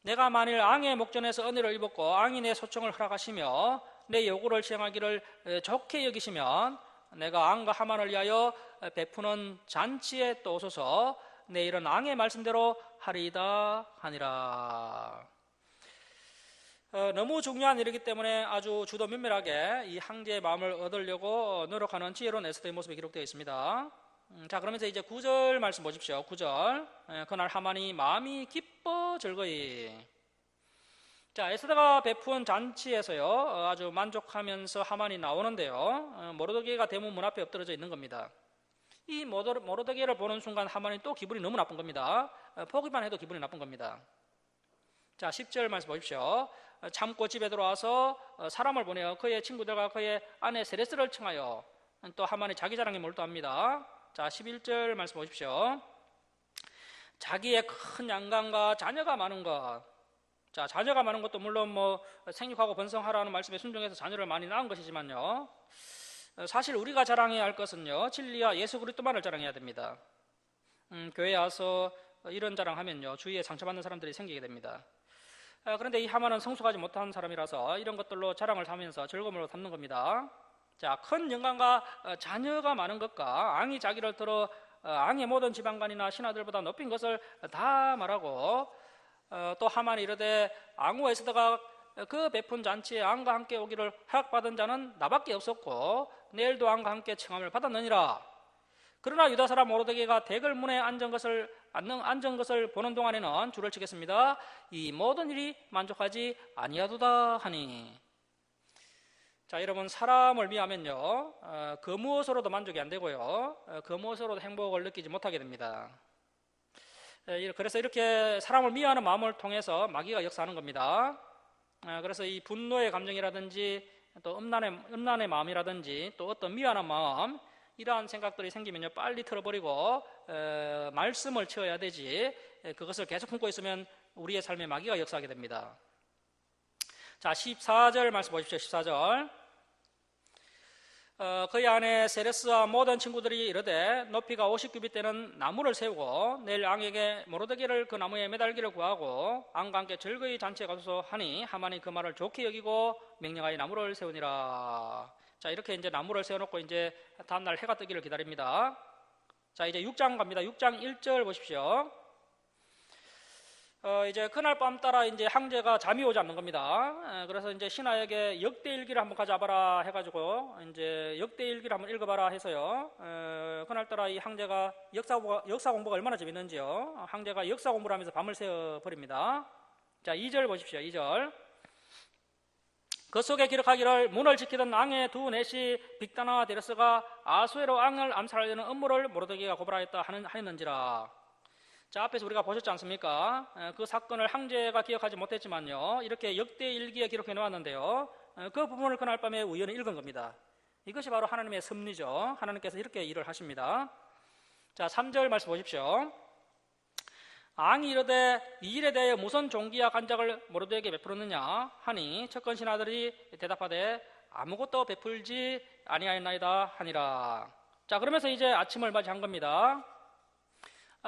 내가 만일 앙의 목전에서 은혜를 입었고 앙이 내 소청을 허락하시며 내 요구를 시행하기를 좋게 여기시면 내가 앙과 하만을 위하여 베푸는 잔치에 또 오소서. 내일은 앙의 말씀대로 하리이다 하니라. 너무 중요한 일이기 때문에 아주 주도 면밀하게 이 황제의 마음을 얻으려고 노력하는 지혜로운 에스더의 모습이 기록되어 있습니다. 자, 그러면서 이제 9절 말씀 보십시오. 9절. 그날 하만이 마음이 기뻐 즐거이. 자, 에스더가 베푼 잔치에서요, 아주 만족하면서 하만이 나오는데요, 모르드게가 대문 문 앞에 엎드려져 있는 겁니다. 이 모르드게를 보는 순간 하만이 또 기분이 너무 나쁜 겁니다. 보기만 해도 기분이 나쁜 겁니다. 자, 10절 말씀 보십시오. 참고 집에 들어와서 사람을 보내어 그의 친구들과 그의 아내 세레스를 청하여 또 하만이 자기 자랑에 몰두합니다. 자, 11절 말씀 보십시오. 자기의 큰 양강과 자녀가 많은 것. 자, 자녀가 많은 것도 물론 뭐 생육하고 번성하라는 말씀에 순종해서 자녀를 많이 낳은 것이지만요, 사실 우리가 자랑해야 할 것은요, 진리와 예수 그리스도만을 자랑해야 됩니다. 교회에 와서 이런 자랑하면요, 주위에 상처받는 사람들이 생기게 됩니다. 그런데 이 하만은 성숙하지 못한 사람이라서 이런 것들로 자랑을 하면서 즐거움을 담는 겁니다. 자, 큰 영광과 자녀가 많은 것과 앙이 자기를 들어 앙의 모든 지방간이나 신하들보다 높인 것을 다 말하고, 또 하만이 이르되 앙후 에스더가 그 베푼 잔치에 앙과 함께 오기를 허락받은 자는 나밖에 없었고 내일도 앙과 함께 청함을 받았느니라. 그러나 유다 사람 모르드게가 대궐 문에 앉은 것을 보는 동안에는 줄을 치겠습니다. 이 모든 일이 만족하지 아니하도다 하니. 자, 여러분, 사람을 미하면요, 그 무엇으로도 만족이 안 되고요, 그 무엇으로도 행복을 느끼지 못하게 됩니다. 그래서 이렇게 사람을 미워하는 마음을 통해서 마귀가 역사하는 겁니다. 그래서 이 분노의 감정이라든지 또 음란의 마음이라든지 또 어떤 미워하는 마음, 이러한 생각들이 생기면요, 빨리 털어버리고 말씀을 채워야 되지, 그것을 계속 품고 있으면 우리의 삶에 마귀가 역사하게 됩니다. 자, 14절 말씀 보십시오. 14절. 그의 아내 세레스와 모든 친구들이 이르되 높이가 50규빗 되는 나무를 세우고 내일 앙에게 모르드게를 그 나무에 매달기를 구하고 앙과 함께 즐거이 잔치에 가소서 하니 하만이 그 말을 좋게 여기고 명령하여 나무를 세우니라. 자, 이렇게 이제 나무를 세워놓고 이제 다음날 해가 뜨기를 기다립니다. 자, 이제 6장 갑니다. 6장 1절 보십시오. 이제 그날 밤 따라 이제 황제가 잠이 오지 않는 겁니다. 그래서 이제 신하에게 역대일기를 한번 가져와봐라 해가지고 이제 역대일기를 한번 읽어봐라 해서요. 그날 따라 이 황제가 역사 공부가 얼마나 재밌는지요. 황제가 역사 공부를 하면서 밤을 새워 버립니다. 자, 2절 보십시오. 2절. 그 속에 기록하기를 문을 지키던 앙의 두 내시 빅다나와 데레스가 아수에로 앙을 암살하려는 음모를 모르드게가 고발하였다 하였는지라. 자, 앞에서 우리가 보셨지 않습니까? 그 사건을 황제가 기억하지 못했지만요, 이렇게 역대일기에 기록해 놓았는데요, 그 부분을 그날 밤에 우연히 읽은 겁니다. 이것이 바로 하나님의 섭리죠. 하나님께서 이렇게 일을 하십니다. 자, 3절 말씀 보십시오. 앙이 이르되 이 일에 대해 무슨 종기와 간작을 모르드게에게 베풀었느냐 하니 척건 신하들이 대답하되 아무것도 베풀지 아니하였나이다 하니라. 자, 그러면서 이제 아침을 맞이한 겁니다.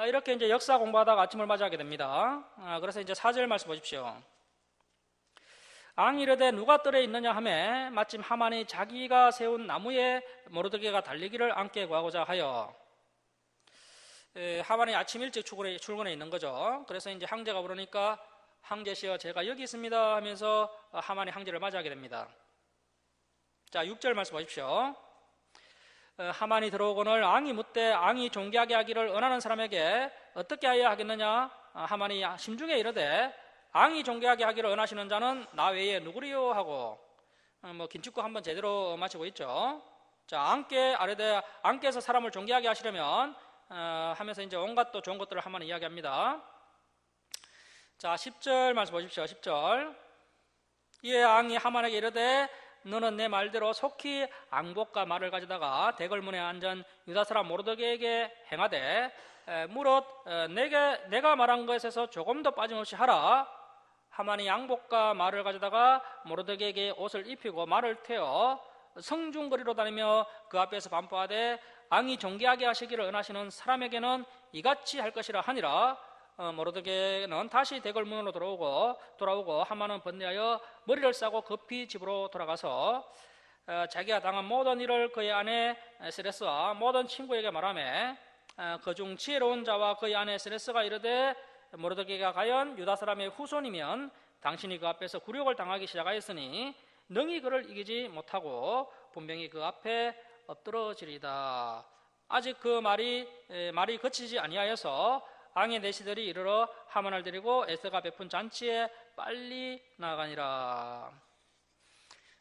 이렇게 이제 역사 공부하다가 아침을 맞이하게 됩니다. 그래서 이제 4절 말씀 보십시오. 앙이 이르되 누가 뜰에 있느냐 하매 마침 하만이 자기가 세운 나무에 모르드게가 달리기를 앙께 구하고자 하여. 하만이 아침 일찍 출근해 있는 거죠. 그래서 이제 황제가 부르니까 황제시여 제가 여기 있습니다 하면서 하만이 황제를 맞이하게 됩니다. 자, 6절 말씀 보십시오. 하만이 들어오거늘 앙이 묻되 앙이 존귀하게 하기를 원하는 사람에게 어떻게 하여야 하겠느냐. 하만이 심중에 이르되 앙이 존귀하게 하기를 원하시는 자는 나 외에 누구리요 하고, 뭐 긴축구 한번 제대로 마치고 있죠. 자, 앙께 아뢰되 앙께서 사람을 존귀하게 하시려면 하면서 이제 온갖 또 좋은 것들을 하만이 이야기합니다. 자, 10절 말씀 보십시오. 10절. 이에 앙이 하만에게 이르되 너는 내 말대로 속히 앙복과 말을 가져다가 대궐문에 앉은 유다 사람 모르드게에게 행하되 무릇 내가 말한 것에서 조금도 빠짐없이 하라. 하만이 앙복과 말을 가져다가 모르드게에게 옷을 입히고 말을 태워 성중거리로 다니며 그 앞에서 반포하되 앙이 존귀하게 하시기를 원하시는 사람에게는 이같이 할 것이라 하니라. 모르드게는 다시 대궐문으로 돌아오고 하만은 번뇌하여 머리를 싸고 급히 집으로 돌아가서 자기가 당한 모든 일을 그의 아내 세레스와 모든 친구에게 말하며 그중 지혜로운 자와 그의 아내 세레스가 이르되 모르드게가 과연 유다 사람의 후손이면 당신이 그 앞에서 굴욕을 당하기 시작하였으니 능히 그를 이기지 못하고 분명히 그 앞에 엎드러지리다. 아직 그 말이 그치지 아니하여서 앙의 내시들이 이르러 하만을 데리고 에스더가 베푼 잔치에 빨리 나가니라.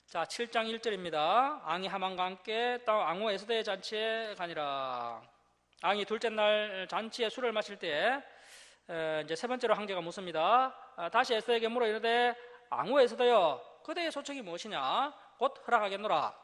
자, 7장 1절입니다. 앙이 하만과 함께 앙후 에스더의 잔치에 가니라. 앙이 둘째 날 잔치에 술을 마실 때 이제 세 번째로 황제가 묻습니다. 다시 에스더에게 물어 이르되 앙후 에스더여 그대의 소책이 무엇이냐 곧 허락하겠노라.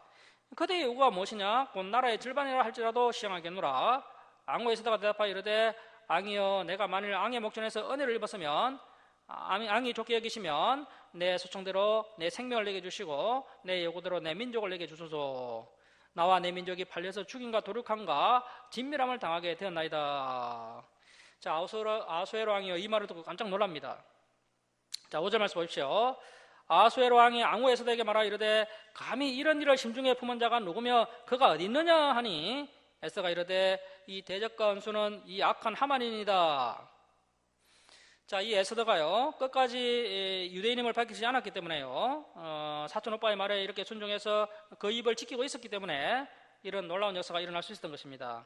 그대의 요구가 무엇이냐 곧 나라의 절반이라 할지라도 시행하겠노라. 앙후 에스더가 대답하여 이르되 앙이여 내가 만일 앙의 목전에서 은혜를 입었으면 앙이 좋게 여기시면 내 소청대로 내 생명을 내게 주시고 내 요구대로 내 민족을 내게 주소서. 나와 내 민족이 팔려서 죽임과 도륙함과 진멸함을 당하게 되었나이다. 자, 아수에로 왕이여 이 말을 듣고 깜짝 놀랍니다. 자, 5절 말씀 보십시오. 아수에로 왕이 앙후 에스더에게 말하 이르되 감히 이런 일을 심중에 품은 자가 누구며 그가 어디 있느냐 하니 에스더가 이르되 이 대적과 원수는 이 악한 하만이니이다. 자, 이 에스더가요 끝까지 유대인임을 밝히지 않았기 때문에요 사촌 오빠의 말에 이렇게 순종해서 그 입을 지키고 있었기 때문에 이런 놀라운 역사가 일어날 수 있었던 것입니다.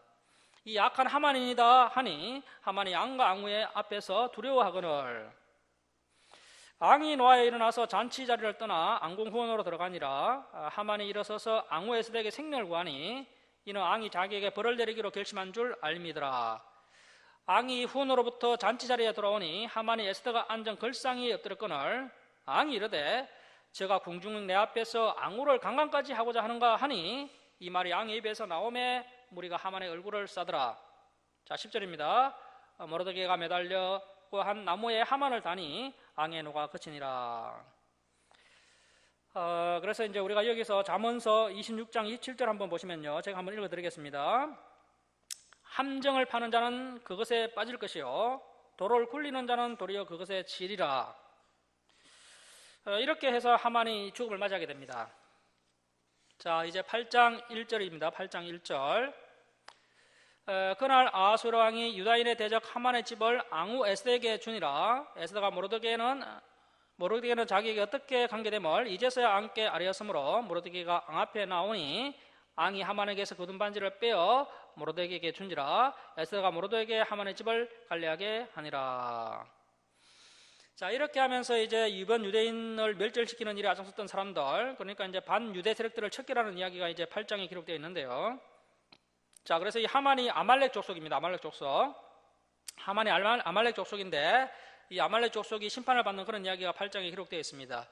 이 악한 하만이니이다 하니 하만이 앙과 앙후의 앞에서 두려워하거늘 앙이 노아에 일어나서 잔치 자리를 떠나 앙궁 후원으로 들어가니라. 하만이 일어서서 앙후 에스더에게 생명을 구하니 이는 앙이 자기에게 벌을 내리기로 결심한 줄 알미더라. 앙이 후원으로부터 잔치 자리에 돌아오니 하만이 에스더가 앉은 걸상이 엎드렸거늘 앙이 이르되 저가 궁중 내 앞에서 앙후를 강간까지 하고자 하는가 하니 이 말이 앙의 입에서 나오매 무리가 하만의 얼굴을 싸더라. 자, 10절입니다. 모르드게가 매달려 한 나무에 하만을 다니 앙의 노가 그치니라. 그래서 이제 우리가 여기서 잠언서 26장 27절 한번 보시면요, 제가 한번 읽어드리겠습니다. 함정을 파는 자는 그것에 빠질 것이요 도를 굴리는 자는 도리어 그것에 치리라. 이렇게 해서 하만이 죽음을 맞이하게 됩니다. 자, 이제 8장 1절입니다. 8장 1절. 그날 아수르 왕이 유다인의 대적 하만의 집을 앙후 에스더에게 주니라. 에스더가 모르드게는 자기에게 어떻게 관계됨을 이제서야 앙께 알았으므로 모르드게가 앙 앞에 나오니 앙이 하만에게서 굳은 반지를 빼어 모르드게에게 준지라. 에스더가 모르드게에게 하만의 집을 관리하게 하니라. 자, 이렇게 하면서 이제 이번 유대인을 멸절시키는 일에 앞장섰던 사람들, 그러니까 이제 반유대 세력들을 척결하는 이야기가 이제 8장에 기록되어 있는데요. 자, 그래서 이 하만이 아말렉 족속입니다. 아말렉 족속. 하만이 아말렉 족속인데 이 아말렉 족속이 심판을 받는 그런 이야기가 8장에 기록되어 있습니다.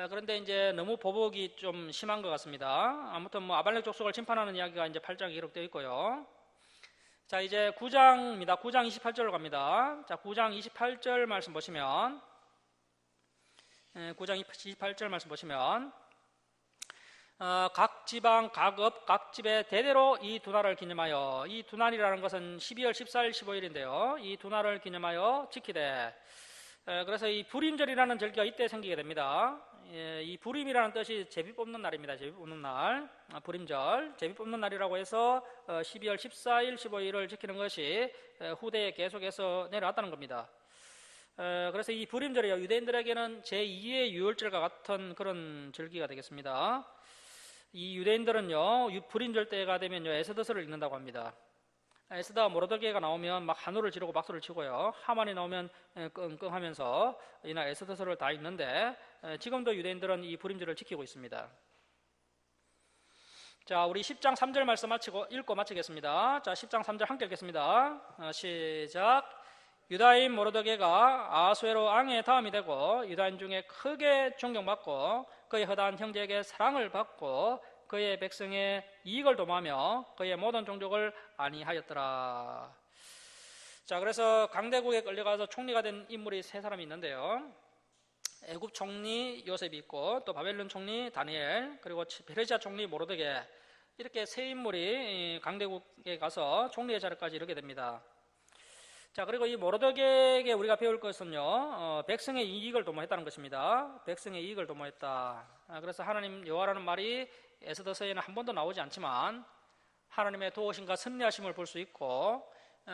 그런데 이제 너무 보복이 좀 심한 것 같습니다. 아무튼 뭐 아말렉 족속을 심판하는 이야기가 이제 8장에 기록되어 있고요. 자, 이제 9장입니다. 9장 28절로 갑니다. 자, 9장 28절 말씀 보시면 9장 28절 말씀 보시면 각 지방, 각 업, 각 집에 대대로 이 두 날을 기념하여, 이 두 날이라는 것은 12월 14일, 15일인데요. 이 두 날을 기념하여 지키되, 그래서 이 불임절이라는 절기가 이때 생기게 됩니다. 이 불임이라는 뜻이 제비 뽑는 날입니다. 제비 뽑는 날, 불임절, 제비 뽑는 날이라고 해서 12월 14일, 15일을 지키는 것이 후대에 계속해서 내려왔다는 겁니다. 그래서 이 불임절이요, 유대인들에게는 제2의 유월절과 같은 그런 절기가 되겠습니다. 이 유대인들은요, 불임절 때가 되면요, 에스더서를 읽는다고 합니다. 에스더와 모르드게가 나오면 막 한우를 지르고 박수를 치고요, 하만이 나오면 끙끙하면서 이날 에스더서를 다 읽는데, 지금도 유대인들은 이 불임절을 지키고 있습니다. 자, 우리 10장 3절 말씀 읽고 마치겠습니다. 자, 10장 3절 함께 읽겠습니다. 시작. 유다인 모르드게가 아수에로 왕의 다음이 되고 유다인 중에 크게 존경받고 그의 허다한 형제에게 사랑을 받고 그의 백성의 이익을 도모하며 그의 모든 종족을 안위하였더라. 자, 그래서 강대국에 끌려가서 총리가 된 인물이 세 사람이 있는데요. 애굽 총리 요셉이 있고 또 바벨론 총리 다니엘, 그리고 페르시아 총리 모르드게, 이렇게 세 인물이 강대국에 가서 총리의 자리까지 이르게 됩니다. 자, 그리고 이 모르드게에게 우리가 배울 것은요, 백성의 이익을 도모했다는 것입니다. 백성의 이익을 도모했다. 그래서 하나님 여호와라는 말이 에스더서에는 한 번도 나오지 않지만 하나님의 도우심과 섭리하심을 볼 수 있고,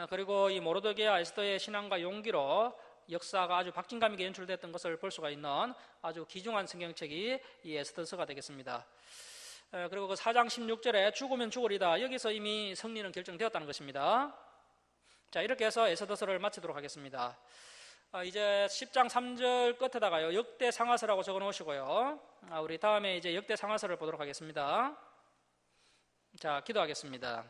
그리고 이 모르드게와 에스더의 신앙과 용기로 역사가 아주 박진감 있게 연출됐던 것을 볼 수가 있는 아주 귀중한 성경책이 이 에스더서가 되겠습니다. 그리고 그 4장 16절에 죽으면 죽으리다, 여기서 이미 승리는 결정되었다는 것입니다. 자, 이렇게 해서 에스더서를 마치도록 하겠습니다. 이제 10장 3절 끝에다가요, 역대 상하서라고 적어 놓으시고요. 우리 다음에 이제 역대 상하서를 보도록 하겠습니다. 자, 기도하겠습니다.